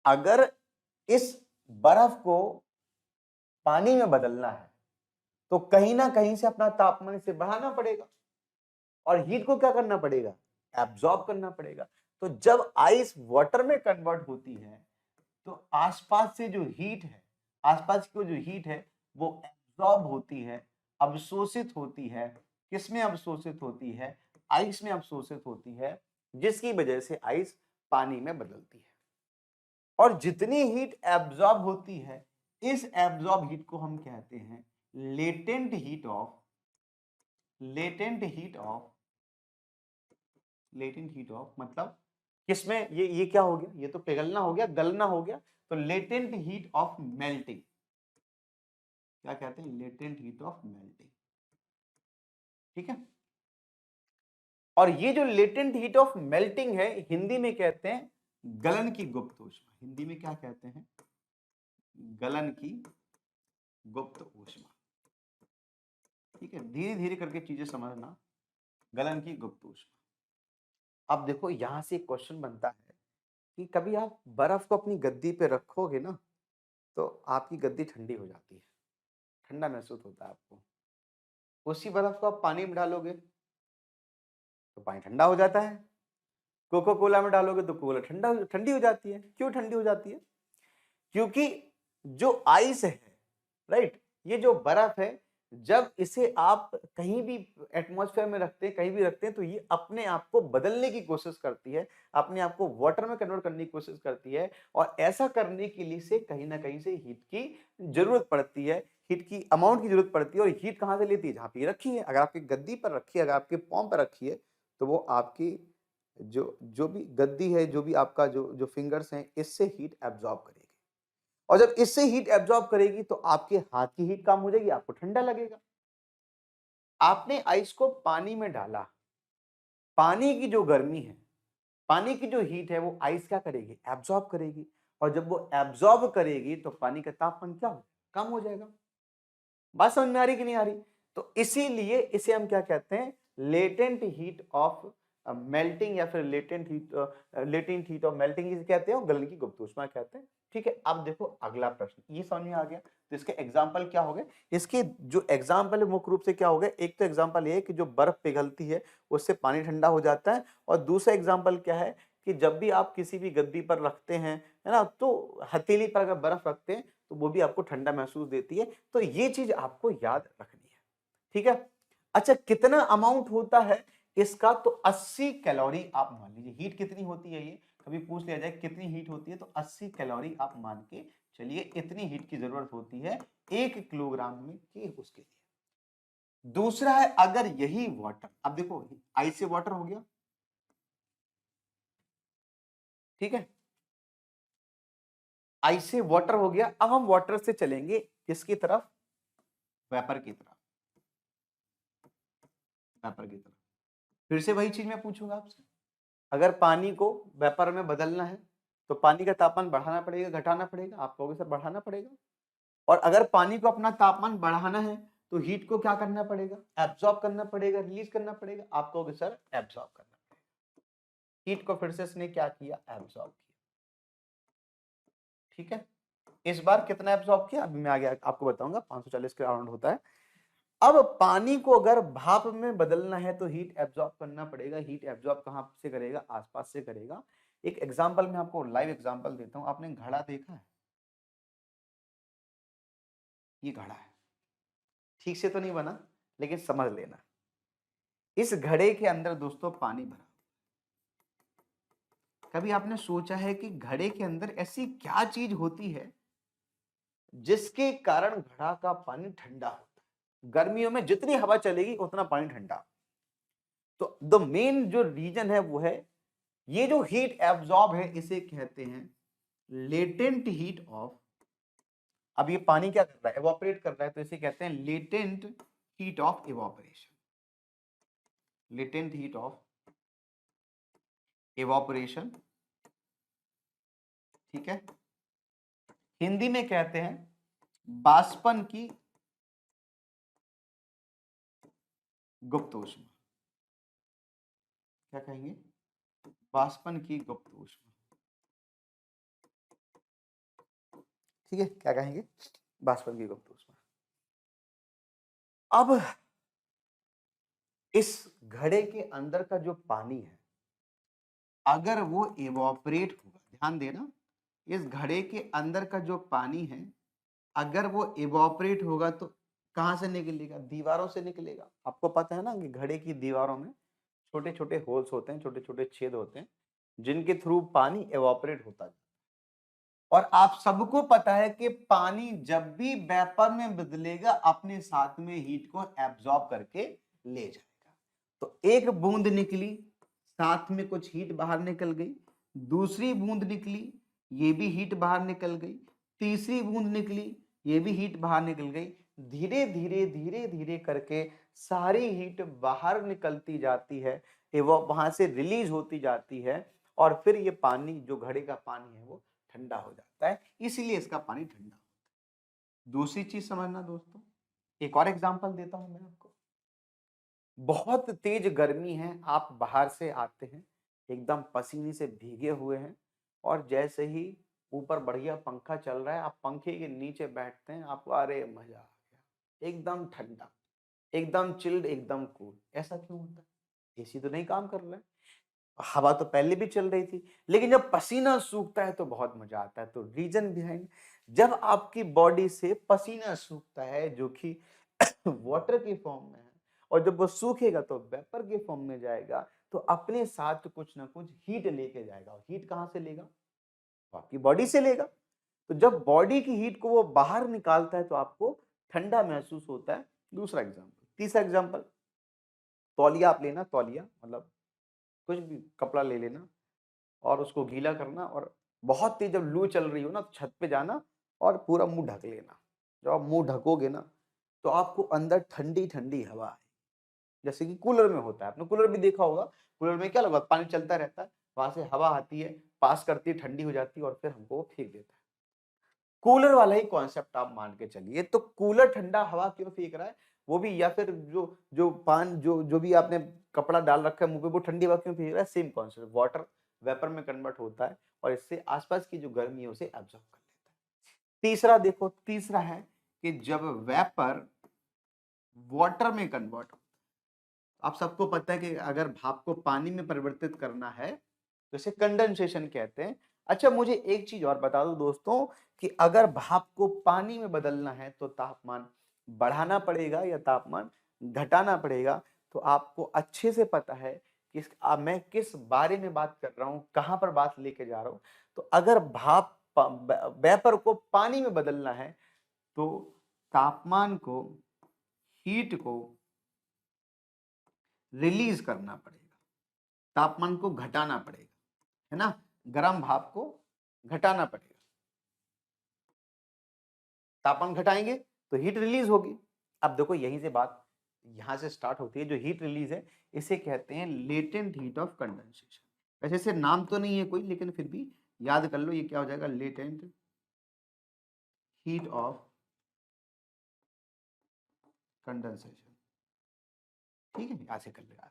अगर इस बर्फ को पानी में बदलना है तो कहीं ना कहीं से अपना तापमान इसे बढ़ाना पड़ेगा, और हीट को क्या करना पड़ेगा? एब्सॉर्ब करना पड़ेगा। तो जब आइस वाटर में कन्वर्ट होती है तो आसपास से जो हीट है, आसपास की जो हीट है वो एब्सॉर्ब होती है, अवशोषित होती है। किसमें अवशोषित होती है? आइस में अवशोषित होती है, जिसकी वजह से आइस पानी में बदलती है। और जितनी हीट एब्सॉर्ब होती है, इस एब्सॉर्ब हीट को हम कहते हैं latent heat of, latent heat of, latent heat of मतलब किसमें? ये क्या हो गया? ये तो पिघलना हो गया, गलना हो गया। तो लेटेंट हीट ऑफ मेल्टिंग, क्या कहते हैं? Latent heat of melting. ठीक है, और ये जो लेटेंट हीट ऑफ मेल्टिंग है हिंदी में कहते हैं गलन की गुप्त ऊष्मा। हिंदी में क्या कहते हैं? गलन की गुप्त ऊष्मा। ठीक है, धीरे धीरे करके चीजें समझना, गलन की गुप्त ऊष्मा। अब देखो यहां से एक क्वेश्चन बनता है कि कभी आप बर्फ को अपनी गद्दी पे रखोगे ना तो आपकी गद्दी ठंडी हो जाती है, ठंडा महसूस होता है आपको। उसी बर्फ को आप पानी में डालोगे तो पानी ठंडा हो जाता है, कोको कोला में डालोगे तो कोला ठंडी हो जाती है। क्यों ठंडी हो जाती है? क्योंकि जो आइस है, राइट, ये जो बर्फ है, जब इसे आप कहीं भी एटमॉस्फेयर में रखते हैं, कहीं भी रखते हैं, तो ये अपने आप को बदलने की कोशिश करती है, अपने आप को वाटर में कन्वर्ट करने की कोशिश करती है, और ऐसा करने के लिए से कहीं ना कहीं से हीट की जरूरत पड़ती है, हीट की अमाउंट की जरूरत पड़ती है। और हीट कहां से लेती है? जहां पे रखी है, अगर आपकी गद्दी पर रखी है, अगर आपके पॉम पर रखी है, तो वो आपकी जो जो भी गद्दी है, जो भी आपका जो जो फिंगर्स हैं, इससे हीट एब्जॉर्ब करेगी। और जब इससे हीट एब्जॉर्ब करेगी तो आपके हाथ की हीट कम हो जाएगी, आपको ठंडा लगेगा। आपने आइस को पानी में डाला, पानी की जो गर्मी है पानी की जो हीट है वो आइस क्या करेगी, एब्जॉर्ब करेगी, और जब वो एब्जॉर्ब करेगी तो पानी का तापमान क्या हो, कम हो जाएगा। बात समझ में आ रही कि नहीं आ रही? तो इसीलिए इसे हम क्या कहते हैं, लेटेंट हीट ऑफ मेल्टिंग, या फिर लेटेंट हीट ऑफ मेल्टिंग इसे कहते हैं, और गलने की गुप्त ऊष्मा कहते हैं। ठीक है, अब देखो अगला प्रश्न, ये समझ में आ गया। तो इसके एग्जाम्पल क्या हो गए, इसके जो एग्जाम्पल है मुख्य रूप से क्या हो गए, एक तो एग्जाम्पल ये है कि जो बर्फ पिघलती है उससे पानी ठंडा हो जाता है, और दूसरा एग्जाम्पल क्या है कि जब भी आप किसी भी गद्दी पर रखते हैं, है ना, तो हथेली पर अगर बर्फ रखते हैं तो वो भी आपको ठंडा महसूस देती है। तो ये चीज आपको याद रखनी है। ठीक है, अच्छा कितना अमाउंट होता है इसका, तो 80 कैलोरी आप मान लीजिए। हीट कितनी होती है, ये कभी पूछ लिया जाए कितनी हीट होती है, तो 80 कैलोरी आप मान के चलिए, इतनी हीट की जरूरत होती है 1 किलोग्राम में के उसके लिए। दूसरा है, अगर यही वाटर, अब देखो आइस से वाटर हो गया, ठीक है, आइस से वाटर हो गया। अब हम वाटर से चलेंगे किसकी तरफ, वेपर की तरफ, वेपर की तरफ। फिर से वही चीज मैं पूछूंगा आपसे, अगर पानी को वेपर में बदलना है तो पानी का तापमान बढ़ाना पड़ेगा, घटाना पड़ेगा, आप कहोगे सर बढ़ाना पड़ेगा। और अगर पानी को अपना तापमान बढ़ाना है तो हीट को क्या करना पड़ेगा, एब्जॉर्ब करना पड़ेगा, रिलीज करना पड़ेगा, आप कहोगे सर एब्जॉर्ब करना पड़ेगा। हीट को फिर से इसने क्या किया, एब्जॉर्ब किया। ठीक है, इस बार कितना एब्जॉर्ब किया अभी मैं आगे आपको बताऊंगा, 540 के अराउंड होता है। अब पानी को अगर भाप में बदलना है तो हीट एब्जॉर्ब करना पड़ेगा। हीट एब्जॉर्ब कहां से करेगा, आसपास से करेगा। एक एग्जांपल मैं आपको लाइव एग्जांपल देता हूं, आपने घड़ा देखा है, ये घड़ा है, ठीक से तो नहीं बना लेकिन समझ लेना। इस घड़े के अंदर दोस्तों पानी भरा, कभी आपने सोचा है कि घड़े के अंदर ऐसी क्या चीज होती है जिसके कारण घड़ा का पानी ठंडा होता है, गर्मियों में जितनी हवा चलेगी उतना पानी ठंडा। तो द मेन जो रीजन है वो है ये जो हीट एब्जॉर्ब है, इसे कहते हैं लेटेंट हीट ऑफ, अब ये पानी क्या कर रहा है, एवापोरेट कर रहा है, तो इसे कहते हैं latent heat of evaporation, latent heat of evaporation. ठीक है, हिंदी में कहते हैं बाष्पन की गुप्त ऊष्मा, क्या कहेंगे, बाष्पन की गुप्त ऊष्मा। ठीक है, क्या कहेंगे, बाष्पन की गुप्त ऊष्मा। अब इस घड़े के अंदर का जो पानी है, अगर वो इवोपरेट होगा, ध्यान देना, इस घड़े के अंदर का जो पानी है अगर वो इवोपरेट होगा तो कहां से निकलेगा, दीवारों से निकलेगा। आपको पता है ना कि घड़े की दीवारों में छोटे छोटे होल्स होते हैं, छोटे छोटे छेद होते हैं, जिनके थ्रू पानी इवोपरेट होता है। और आप सबको पता है कि पानी जब भी वेपर में बदलेगा अपने साथ में हीट को एब्जॉर्ब करके ले जाएगा। तो एक बूंद निकली, साथ में कुछ हीट बाहर निकल गई, दूसरी बूंद निकली, ये भी हीट बाहर निकल गई, तीसरी बूंद निकली, ये भी हीट बाहर निकल गई। धीरे धीरे धीरे धीरे करके सारी हीट बाहर निकलती जाती है, वो वहां से रिलीज होती जाती है, और फिर ये पानी जो घड़े का पानी है वो ठंडा हो जाता है, इसीलिए इसका पानी ठंडा होता है। दूसरी चीज समझना दोस्तों, एक और एग्जांपल देता हूं मैं आपको। बहुत तेज गर्मी है, आप बाहर से आते हैं, एकदम पसीने से भीगे हुए हैं, और जैसे ही ऊपर बढ़िया पंखा चल रहा है, आप पंखे के नीचे बैठते हैं, आपको अरे मजा आ गया, एकदम ठंडा, एकदम चिल्ड, एकदम कूल। ऐसा क्यों होता है, एसी तो नहीं काम कर रहा है, हवा तो पहले भी चल रही थी, लेकिन जब पसीना सूखता है तो बहुत मजा आता है। तो रीजन बिहाइंड, जब आपकी बॉडी से पसीना सूखता है जो कि वाटर के फॉर्म में है, और जब वो सूखेगा तो वेपर के फॉर्म में जाएगा, तो अपने साथ कुछ ना कुछ हीट लेके जाएगा। और हीट कहां से लेगा, वो आपकी बॉडी से लेगा। तो जब बॉडी की हीट को वो बाहर निकालता है तो आपको ठंडा महसूस होता है। दूसरा एग्जाम्पल, तीसरा एग्जाम्पल, तौलिया आप लेना, तौलिया मतलब कुछ भी कपड़ा ले लेना, और उसको गीला करना, और बहुत तेज जब लू चल रही हो ना तो छत पे जाना और पूरा मुंह ढक लेना। जब आप मुंह ढकोगे ना तो आपको अंदर ठंडी ठंडी हवा है, जैसे कि कूलर में होता है। आपने कूलर भी देखा होगा, कूलर में क्या लगा, पानी चलता रहता है, वहां से हवा आती है, पास करती है, ठंडी हो जाती है और फिर हमको वो फेंक देता है। कूलर वाला ही कॉन्सेप्ट आप मान के चलिए। तो कूलर ठंडा हवा क्यों फेंक रहा है, वो भी, या फिर जो जो पान जो जो भी आपने कपड़ा डाल रखा है मुंह पे, वो ठंडी हवा क्यों फेंक रहा है, सेम कॉन्सेप्ट। वाटर वेपर में कन्वर्ट होता है और इससे आसपास की जो गर्मी है उसे एब्जॉर्ब कर लेता है। तीसरा देखो, तीसरा है कि जब वेपर वाटर में कन्वर्ट, आप सबको पता है कि अगर भाप को पानी में परिवर्तित करना है तो इसे कंडेंसेशन कहते हैं। अच्छा, मुझे एक चीज और बता दो दोस्तों कि अगर भाप को पानी में बदलना है तो तापमान बढ़ाना पड़ेगा या तापमान घटाना पड़ेगा। तो आपको अच्छे से पता है कि मैं किस बारे में बात कर रहा हूं, कहां पर बात लेके जा रहा हूं। तो अगर भाप वेपर को पानी में बदलना है तो तापमान को, हीट को रिलीज करना पड़ेगा, तापमान को घटाना पड़ेगा, है ना। गर्म भाप को घटाना पड़ेगा, तापमान घटाएंगे तो हीट रिलीज होगी। अब देखो यहीं से बात यहां से स्टार्ट होती है। जो हीट रिलीज है इसे कहते हैं लेटेंट हीट ऑफ कंडेंसेशन। वैसे इसे नाम तो नहीं है कोई, लेकिन फिर भी याद कर लो, ये क्या हो जाएगा, लेटेंट हीट ऑफ कंडेंसेशन। ठीक है, ऐसे कर लो यार।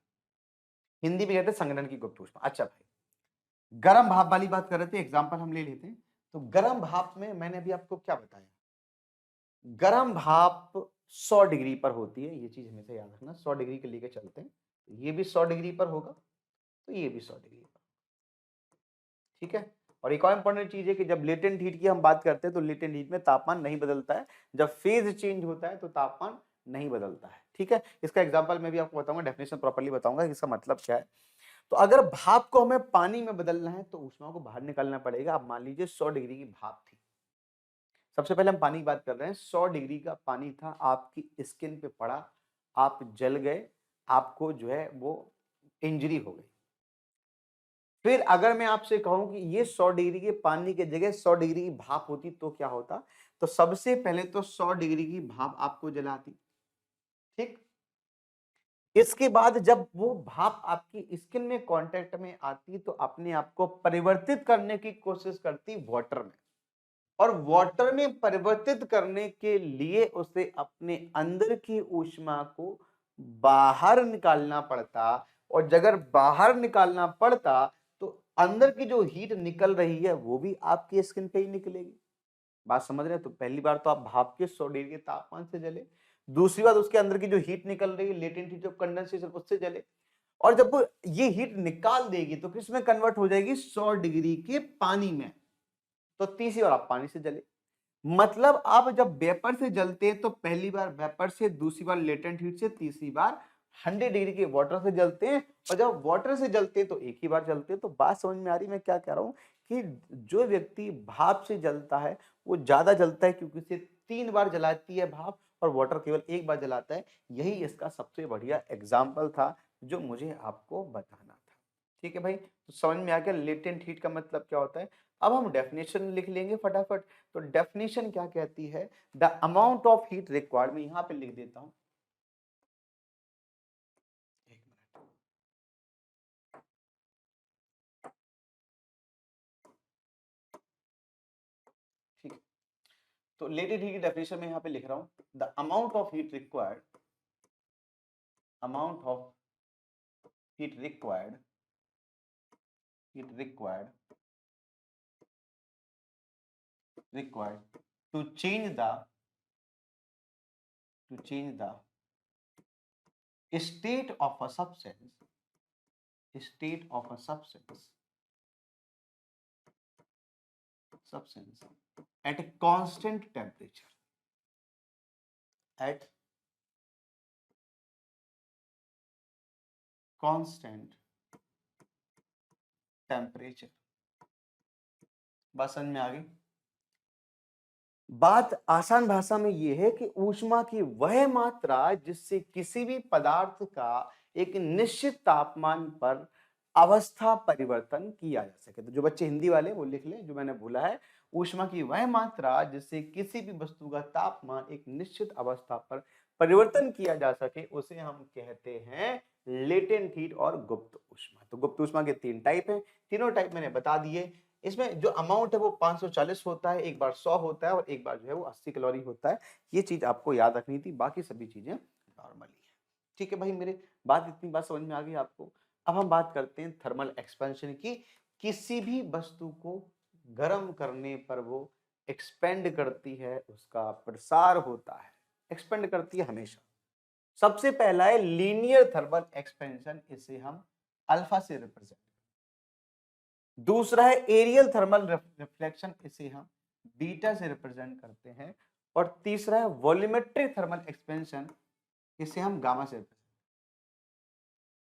हिंदी में कहते हैं संघनन की गुप्त ऊष्मा। अच्छा भाई, गर्म भाप वाली बात कर रहे थे, एग्जांपल हम ले लेते हैं। तो गर्म भाप में मैंने अभी आपको क्या बताया, गर्म भाप 100 डिग्री पर होती है, ये चीज हमेशा याद रखना। 100 डिग्री के लेके चलते हैं, ये भी 100 डिग्री पर होगा, तो ये भी 100 डिग्री पर। ठीक है। और एक और इंपॉर्टेंट चीज है कि जब लेटेंट हीट की हम बात करते हैं तो लेटेंट हीट में तापमान नहीं बदलता है, जब फेज चेंज होता है तो तापमान नहीं बदलता है। ठीक है, इसका एग्जांपल मैं भी आपको बताऊंगा, डेफिनेशन प्रॉपर्ली बताऊंगा कि इसका मतलब क्या है। तो अगर भाप को हमें पानी में बदलना है तो ऊष्मा को बाहर निकालना पड़ेगा। अब मान लीजिए 100 डिग्री की भाप थी, सबसे पहले हम पानी की बात कर रहे हैं। 100 डिग्री का पानी था, आपकी स्किन पे पड़ा, आप जल गए, आपको जो है वो इंजरी हो गई। फिर अगर मैं आपसे कहूं कि ये 100 डिग्री के पानी के जगह 100 डिग्री की भाप होती तो क्या होता, तो सबसे पहले तो 100 डिग्री की भाप आपको जलाती। ठीक, इसके बाद जब वो भाप आपकी स्किन में कांटेक्ट में आती तो अपने आप को परिवर्तित करने की कोशिश करती वाटर में, और वाटर में परिवर्तित करने के लिए उसे अपने अंदर की ऊष्मा को बाहर निकालना पड़ता। और अगर बाहर निकालना पड़ता तो अंदर की जो हीट निकल रही है वो भी आपकी स्किन पे ही निकलेगी। बात समझ रहे हैं। तो पहली बार तो आप भाप के 100 डिग्री के तापमान से जले, दूसरी बात उसके अंदर की जो हीट निकल रही है, लेटेंट हीट ऑफ कंडेंसेशन, उससे जले। और जब वो ये हीट निकाल देगी तो किस में कन्वर्ट हो जाएगी, 100 डिग्री के पानी में। तो तीसरी बार आप पानी से जले। मतलब आप जब वेपर से जलते हैं तो पहली बार वेपर से, दूसरी बार लेटेंट हीट से, तीसरी बार 100 डिग्री के वाटर से जलते हैं। और जब वाटर से जलते हैं तो एक ही बार जलते हैं। तो बात समझ में आ रही मैं क्या कह रहा हूं कि जो व्यक्ति भाप से जलता है वो ज्यादा जलता है, क्योंकि उसे 3 बार जलाती है भाप और वाटर केवल एक बार जलाता है। यही इसका सबसे बढ़िया एग्जाम्पल था जो मुझे आपको बताना था। ठीक है भाई, तो समझ में आ गया लेटेंट हीट का मतलब क्या होता है। अब हम डेफिनेशन लिख लेंगे फटाफट। तो डेफिनेशन क्या कहती है, the amount of heat required, मैं यहां पे लिख देता हूं, एक मिनट। ठीक है, तो लेटेंट हीट की डेफिनेशन में यहां पे लिख रहा हूं, the amount of heat required, amount of heat required, heat required to change the, to change the state of a substance, state of a substance at a constant temperature, at constant temperature। बात समझ में आ गई। बात आसान भाषा में यह है कि ऊष्मा की वह मात्रा जिससे किसी भी पदार्थ का एक निश्चित तापमान पर अवस्था परिवर्तन किया जा सके। तो जो बच्चे हिंदी वाले वो लिख लें, जो मैंने बोला है, ऊष्मा की वह मात्रा जिससे किसी भी वस्तु का तापमान एक निश्चित अवस्था पर परिवर्तन किया जा सके उसे हम कहते हैं लेटेंट हीट और गुप्त ऊष्मा। तो गुप्त ऊष्मा के 3 टाइप हैं, तीनों टाइप मैंने बता दिए। इसमें जो अमाउंट है वो 540 होता है, एक बार 100 होता है और एक बार जो है वो 80 कैलोरी होता है। ये चीज़ आपको याद रखनी थी, बाकी सभी चीज़ें नॉर्मल ही है। ठीक है भाई, मेरे इतनी बात समझ में आ गई आपको। अब हम बात करते हैं थर्मल एक्सपेंशन की। किसी भी वस्तु को गर्म करने पर वो एक्सपेंड करती है, उसका प्रसार होता है, एक्सपेंड करती है हमेशा। सबसे पहला है लीनियर थर्मल एक्सपेंशन, इसे हम अल्फा से रिप्रेजेंट। दूसरा है एरियल थर्मल रिफ्लेक्शन, इसे हम बीटा से रिप्रेजेंट करते हैं। और तीसरा है वॉल्यूमेट्रिक थर्मल एक्सपेंशन, इसे हम गामा से रिप्रेजेंट।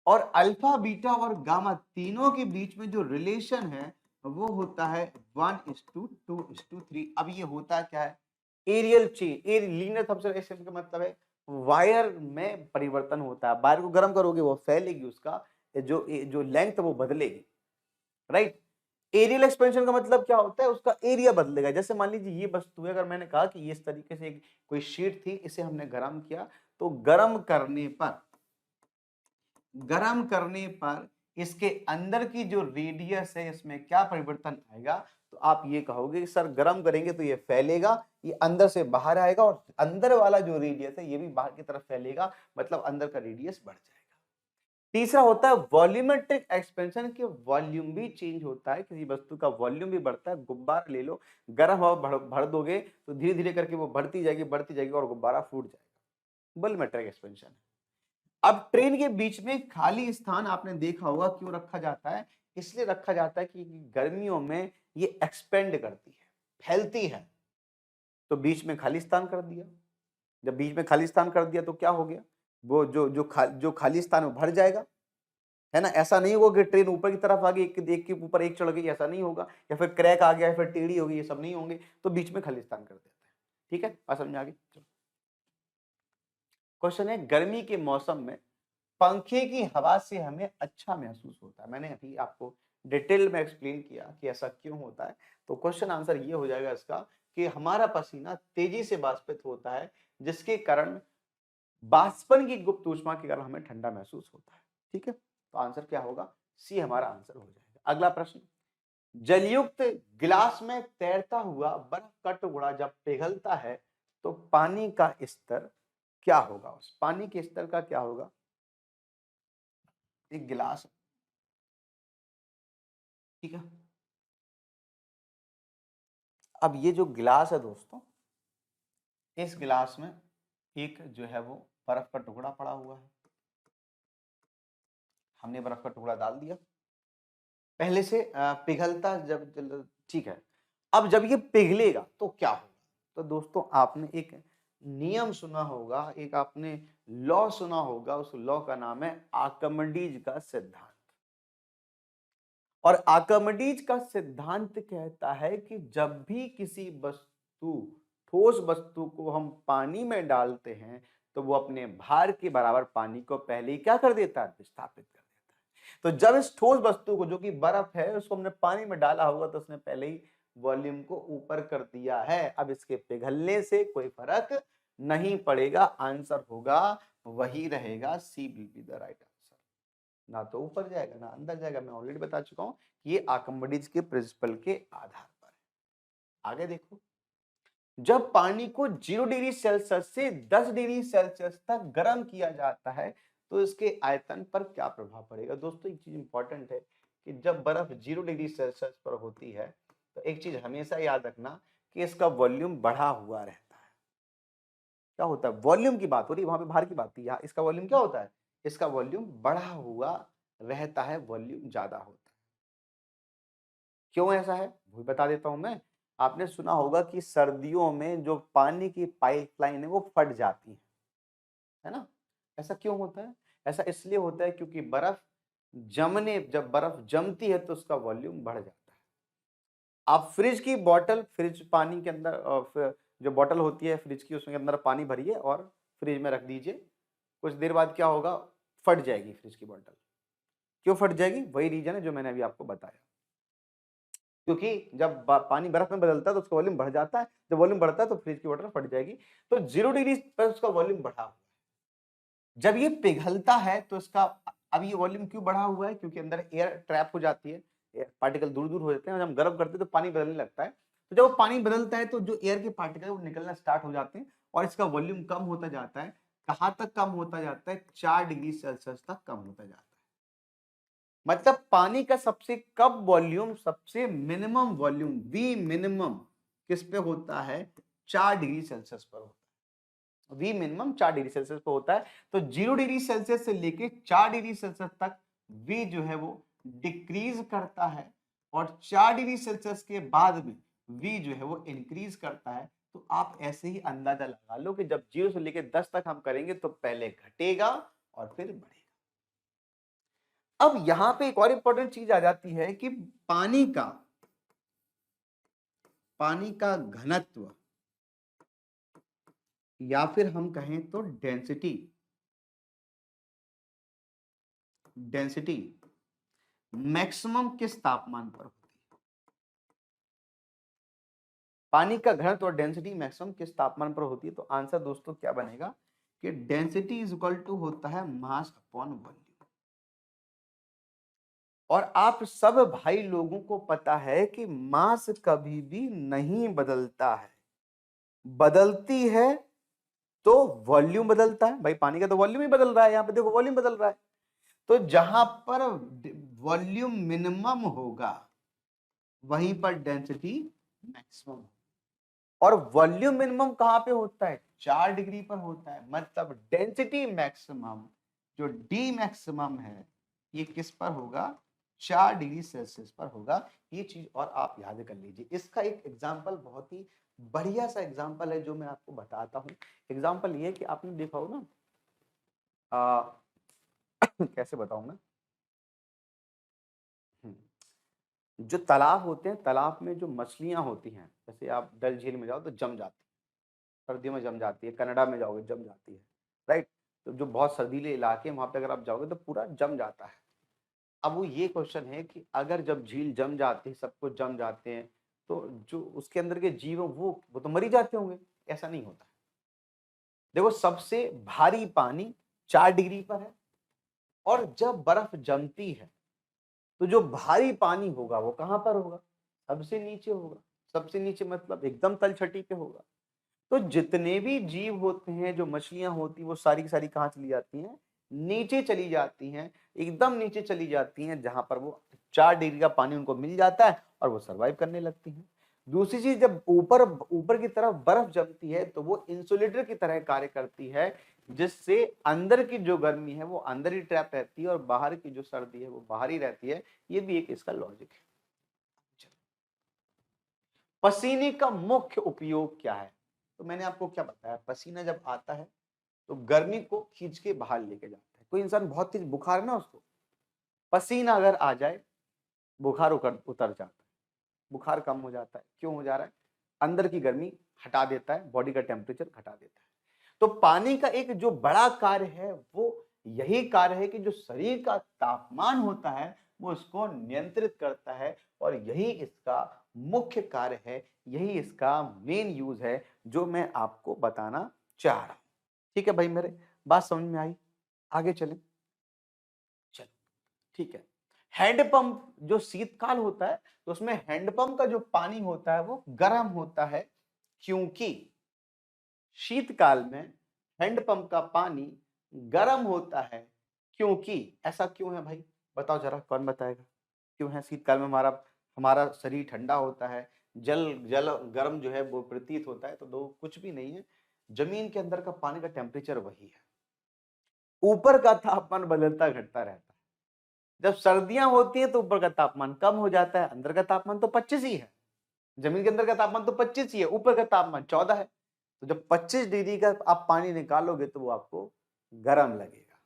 और अल्फा, बीटा और गामा तीनों के बीच में जो रिलेशन है वो होता है 1:2:3। अब ये होता क्या है? Areal change. Linear thermal expansion का मतलब है वायर में परिवर्तन होता है। वायर को गर्म करोगे वो फैलेगी, उसका जो लेंथ वो बदलेगी, राइट। एरियल एक्सपेंशन का मतलब क्या होता है? उसका एरिया बदलेगा। जैसे मान लीजिए ये वस्तु है, अगर मैंने कहा कि इस तरीके से कोई शीट थी, इसे हमने गर्म किया, तो गर्म करने पर इसके अंदर की जो रेडियस है इसमें क्या परिवर्तन आएगा? तो आप ये कहोगे कि सर गर्म करेंगे तो ये फैलेगा, ये अंदर से बाहर आएगा और अंदर वाला जो रेडियस है ये भी बाहर की तरफ फैलेगा, मतलब अंदर का रेडियस बढ़ जाएगा। तीसरा होता है वॉल्यूमेट्रिक एक्सपेंशन, की वॉल्यूम भी चेंज होता है, किसी वस्तु का वॉल्यूम भी बढ़ता है। गुब्बारा ले लो, गर्म हवा भर दोगे तो धीरे धीरे करके वो बढ़ती जाएगी और गुब्बारा फूट जाएगा। वॉल्यूमेट्रिक एक्सपेंशन है। अब ट्रेन के बीच में खाली स्थान आपने देखा होगा, क्यों रखा जाता है? इसलिए रखा जाता है कि गर्मियों में ये एक्सपेंड करती है, फैलती है, तो बीच में खाली स्थान कर दिया। जब बीच में खाली स्थान कर दिया तो क्या हो गया? वो जो खाली स्थान वो भर जाएगा, है ना। ऐसा नहीं होगा कि ट्रेन ऊपर की तरफ आ गई, एक के ऊपर एक चढ़ गई, ऐसा नहीं होगा। या फिर क्रैक आ गया, या फिर टेढ़ी हो गई, ये सब नहीं होंगे। तो बीच में खाली स्थान कर देते हैं। ठीक है, बात समझ में आ गई? क्वेश्चन है, गर्मी के मौसम में पंखे की हवा से हमें अच्छा महसूस होता है। मैंने अभी आपको डिटेल में एक्सप्लेन किया कि ऐसा क्यों होता है। तो क्वेश्चन आंसर ये हो जाएगा इसका कि हमारा पसीना तेजी से वाष्पित होता है, जिसके कारण बाष्पन की गुप्त ऊष्मा के कारण हमें ठंडा महसूस होता है। ठीक है, तो आंसर क्या होगा? सी हमारा आंसर हो जाएगा। अगला प्रश्न, जलयुक्त गिलास में तैरता हुआ बर्फ का टुकड़ा जब पिघलता है तो पानी का स्तर क्या होगा? उस पानी के स्तर का क्या होगा? एक गिलास, ठीक है। अब ये जो गिलास है दोस्तों, इस गिलास में एक जो है वो बर्फ का टुकड़ा पड़ा हुआ है। हमने बर्फ का टुकड़ा डाल दिया, पहले से पिघलता जब ठीक है। अब जब ये पिघलेगा तो क्या होगा? तो दोस्तों आपने एक नियम सुना होगा, एक आपने लॉ सुना होगा, उस लॉ का नाम है आर्किमिडीज का सिद्धांत। और आर्किमिडीज का सिद्धांत कहता है कि जब भी किसी वस्तु, ठोस वस्तु को हम पानी में डालते हैं तो वो अपने भार के बराबर पानी को पहले ही क्या कर देता है? विस्थापित कर देता है। तो जब इस ठोस वस्तु को, जो कि बर्फ है, उसको हमने पानी में डाला होगा तो उसने पहले ही वॉल्यूम को ऊपर कर दिया है। अब इसके पिघलने से कोई फर्क नहीं पड़ेगा, आंसर होगा वही रहेगा, C will be the right answer. ना तो ऊपर जाएगा ना अंदर जाएगा। मैं ऑलरेडी बता चुका हूं, ये आर्किमिडीज के प्रिंसिपल के आधार पर है। आगे देखो, जब पानी को 0 डिग्री सेल्सियस से 10 डिग्री सेल्सियस तक गर्म किया जाता है तो इसके आयतन पर क्या प्रभाव पड़ेगा? दोस्तों एक चीज इंपॉर्टेंट है कि जब बर्फ 0 डिग्री सेल्सियस पर होती है तो एक चीज हमेशा याद रखना कि इसका वॉल्यूम बढ़ा हुआ रहता है। क्या होता है? वॉल्यूम की बात हो रही है, वहां पे भार की बात थी, यहाँ इसका वॉल्यूम क्या होता है? इसका वॉल्यूम बढ़ा हुआ रहता है, वॉल्यूम ज्यादा होता है। क्यों ऐसा है वो भी बता देता हूं मैं। आपने सुना होगा कि सर्दियों में जो पानी की पाइपलाइन है वो फट जाती है ना। ऐसा क्यों होता है? ऐसा इसलिए होता है क्योंकि जब बर्फ जमती है तो उसका वॉल्यूम बढ़ जाता है। आप फ्रिज की बॉटल, फ्रिज पानी के अंदर जो बॉटल होती है फ्रिज की, उसके अंदर पानी भरिए और फ्रिज में रख दीजिए। कुछ देर बाद क्या होगा? फट जाएगी फ्रिज की बॉटल। क्यों फट जाएगी? वही रीजन है जो मैंने अभी आपको बताया। क्योंकि जब पानी बर्फ में बदलता है तो उसका वॉल्यूम बढ़ जाता है। जब वॉल्यूम बढ़ता है तो फ्रिज की बॉटल फट जाएगी। तो 0 डिग्री पर उसका वॉल्यूम बढ़ा हुआ है। जब ये पिघलता है तो इसका अब ये वॉल्यूम क्यों बढ़ा हुआ है, क्योंकि अंदर एयर ट्रैप हो जाती है, एयर पार्टिकल दूर दूर हो जाते हैं, और जब हम गर्म करते हैं तो पानी बदलने लगता है। तो जब वो पानी बदलता है तो जो एयर के पार्टिकल वो निकलना स्टार्ट हो जाते हैं और इसका वॉल्यूम कम होता जाता है। कहाँ तक कम होता जाता है? 4 डिग्री सेल्सियस तक कम होता जाता है। मतलब पानी का सबसे कम वॉल्यूम, सबसे मिनिमम वॉल्यूम वी मिनिमम किस पे होता है? 4 डिग्री सेल्सियस पर होता है। वी मिनिमम 4 डिग्री सेल्सियस पर होता है। तो 0 डिग्री सेल्सियस से लेके 4 डिग्री सेल्सियस तक वी जो है वो डिक्रीज करता है, और 4 डिग्री सेल्सियस के बाद में वी जो है वो इंक्रीज करता है। तो आप ऐसे ही अंदाजा लगा लो कि जब 0 से लेके 10 तक हम करेंगे तो पहले घटेगा और फिर बढ़ेगा। अब यहां पे एक और इंपॉर्टेंट चीज आ जाती है कि पानी का घनत्व, या फिर हम कहें तो डेंसिटी मैक्सिमम किस तापमान पर होती है? पानी का घनत्व और डेंसिटी मैक्सिमम किस तापमान पर होती है? तो आंसर दोस्तों क्या बनेगा कि डेंसिटी इज इक्वल टू होता है मास अपॉन वॉल्यूम। और आप सब भाई लोगों को पता है कि मास कभी भी नहीं बदलता है, बदलती है तो वॉल्यूम बदलता है। भाई पानी का तो वॉल्यूम ही बदल रहा है, यहां पे देखो वॉल्यूम बदल रहा है। तो जहां पर वॉल्यूम मिनिमम होगा वहीं पर डेंसिटी मैक्सिमम। और वॉल्यूम मिनिमम कहां पे होता है? 4 डिग्री पर होता है। मतलब डेंसिटी मैक्सिमम जो डी मैक्सिमम है ये किस पर होगा? 4 डिग्री सेल्सियस पर होगा। ये चीज और आप याद कर लीजिए। इसका एक एग्जांपल बहुत ही बढ़िया सा एग्जांपल है जो मैं आपको बताता हूं। एग्जांपल ये है कि आपने देखा हो ना, कैसे बताऊं मैं, जो तालाब होते हैं, तालाब में जो मछलियां होती हैं, जैसे आप डल झील में जाओ तो जम जाती है, सर्दियों में जम जाती है, कनाडा में जाओगे जम जाती है, राइट। तो जो बहुत सर्दीले इलाके हैं वहां पे अगर आप जाओगे तो पूरा जम जाता है। अब वो ये क्वेश्चन है कि अगर जब झील जम जाती है, सब कुछ जम जाते हैं, तो जो उसके अंदर के जीव वो तो मर ही जाते होंगे? ऐसा नहीं होता है। देखो सबसे भारी पानी 4 डिग्री पर है, और जब बर्फ जमती है तो जो भारी पानी होगा वो कहां पर होगा? सबसे नीचे होगा। सबसे नीचे मतलब एकदम तलछटी पे होगा। तो जितने भी जीव होते हैं, जो मछलियां होती हैं, वो सारी की सारी कहाँ चली जाती हैं? नीचे चली जाती हैं, एकदम नीचे चली जाती हैं, जहां पर वो 4 डिग्री का पानी उनको मिल जाता है और वो सरवाइव करने लगती हैं। दूसरी चीज, जब ऊपर ऊपर की तरफ बर्फ जमती है तो वो इंसुलेटर की तरह कार्य करती है, जिससे अंदर की जो गर्मी है वो अंदर ही ट्रैप रहती है और बाहर की जो सर्दी है वो बाहर ही रहती है। ये भी एक इसका लॉजिक है। पसीने का मुख्य उपयोग क्या है? तो मैंने आपको क्या बताया, पसीना जब आता है तो गर्मी को खींच के बाहर लेके जाता है। कोई इंसान बहुत तेज बुखार है ना, उसको पसीना अगर आ जाए, बुखार उतर जाता है, बुखार कम हो जाता है। क्यों हो जा रहा है? अंदर की गर्मी हटा देता है, बॉडी का टेम्परेचर घटा देता है। तो पानी का एक जो बड़ा कार्य है वो यही कार्य है कि जो शरीर का तापमान होता है वो इसको नियंत्रित करता है, और यही इसका मुख्य कार्य है, यही इसका मेन यूज है जो मैं आपको बताना चाह रहा हूं। ठीक है भाई, मेरे बात समझ में आई? आगे चलें। चलो ठीक है। हैंडपंप जो शीतकाल होता है तो उसमें हैंडपंप का जो पानी होता है वो गर्म होता है, क्योंकि शीतकाल में हैंडपंप का पानी गर्म होता है। क्योंकि ऐसा क्यों है भाई? बताओ जरा, कौन बताएगा क्यों है? शीतकाल में हमारा हमारा शरीर ठंडा होता है, जल जल गर्म जो है वो प्रतीत होता है। तो दो कुछ भी नहीं है, जमीन के अंदर का पानी का टेम्परेचर वही है, ऊपर का तापमान बदलता घटता रहता है। जब सर्दियां होती हैं तो ऊपर का तापमान कम हो जाता है, अंदर का तापमान तो 25 ही है। जमीन के अंदर का तापमान तो 25 ही है, ऊपर का तापमान 14 है। तो जब 25 डिग्री का आप पानी निकालोगे तो वो आपको गर्म लगेगा।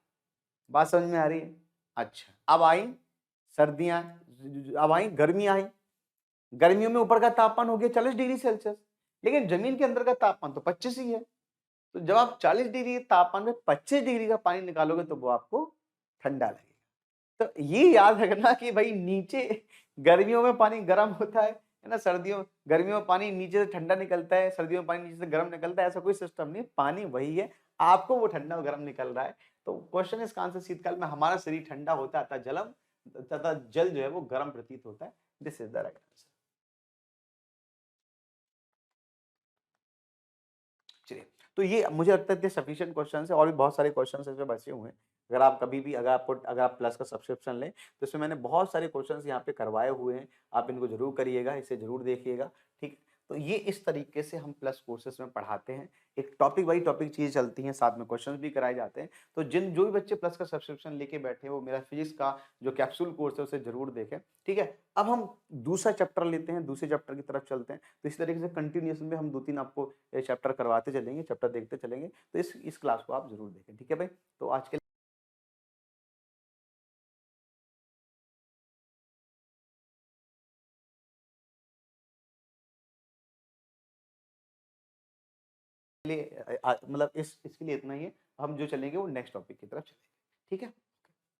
बात समझ में आ रही है? अच्छा, अब आई सर्दियां, अब आई गर्मियां आई। गर्मियों में ऊपर का तापमान हो गया 40 डिग्री सेल्सियस, लेकिन जमीन के अंदर का तापमान तो 25 ही है। तो जब आप 40 डिग्री तापमान में 25 डिग्री का पानी निकालोगे तो वो आपको ठंडा लगेगा। तो ये याद रखना कि भाई नीचे गर्मियों में पानी गर्म होता है ना, गर्मियों में पानी नीचे से ठंडा निकलता है, सर्दियों में पानी नीचे से गर्म निकलता है। ऐसा कोई सिस्टम नहीं, पानी वही है, आपको वो ठंडा और गर्म निकल रहा है। तो क्वेश्चन इसका आंसर शीतकाल में हमारा शरीर ठंडा होता है तथा जल जो है वो गर्म प्रतीत होता है। This is the right answer. चलिए, तो ये मुझे लगता है सफिशिएंट क्वेश्चंस है और भी बहुत सारे क्वेश्चंस इसमें बचे हुए हैं। अगर आप कभी भी अगर आप प्लस का सब्सक्रिप्शन लें, तो इसमें मैंने बहुत सारे क्वेश्चंस यहाँ पे करवाए हुए हैं। आप इनको ज़रूर करिएगा, इसे ज़रूर देखिएगा, ठीक है? तो ये इस तरीके से हम प्लस कोर्सेज़ में पढ़ाते हैं। एक टॉपिक बाई टॉपिक चीज़ें चलती हैं, साथ में क्वेश्चंस भी कराए जाते हैं। तो जो भी बच्चे प्लस का सब्सक्रिप्शन लेके बैठे हैं, वो मेरा फिजिक्स का जो कैप्सूल कोर्स है, उसे ज़रूर देखें, ठीक है? अब हम दूसरा चैप्टर लेते हैं, दूसरे चैप्टर की तरफ चलते हैं। तो इस तरीके से कंटिन्यूएशन में हम 2-3 आपको चैप्टर करवाते चलेंगे, चैप्टर देखते चलेंगे। तो इस क्लास को आप ज़रूर देखें, ठीक है भाई? तो आज के लिए मतलब इसके लिए इतना ही है। हम जो चलेंगे वो नेक्स्ट टॉपिक की तरफ चलेंगे, ठीक है?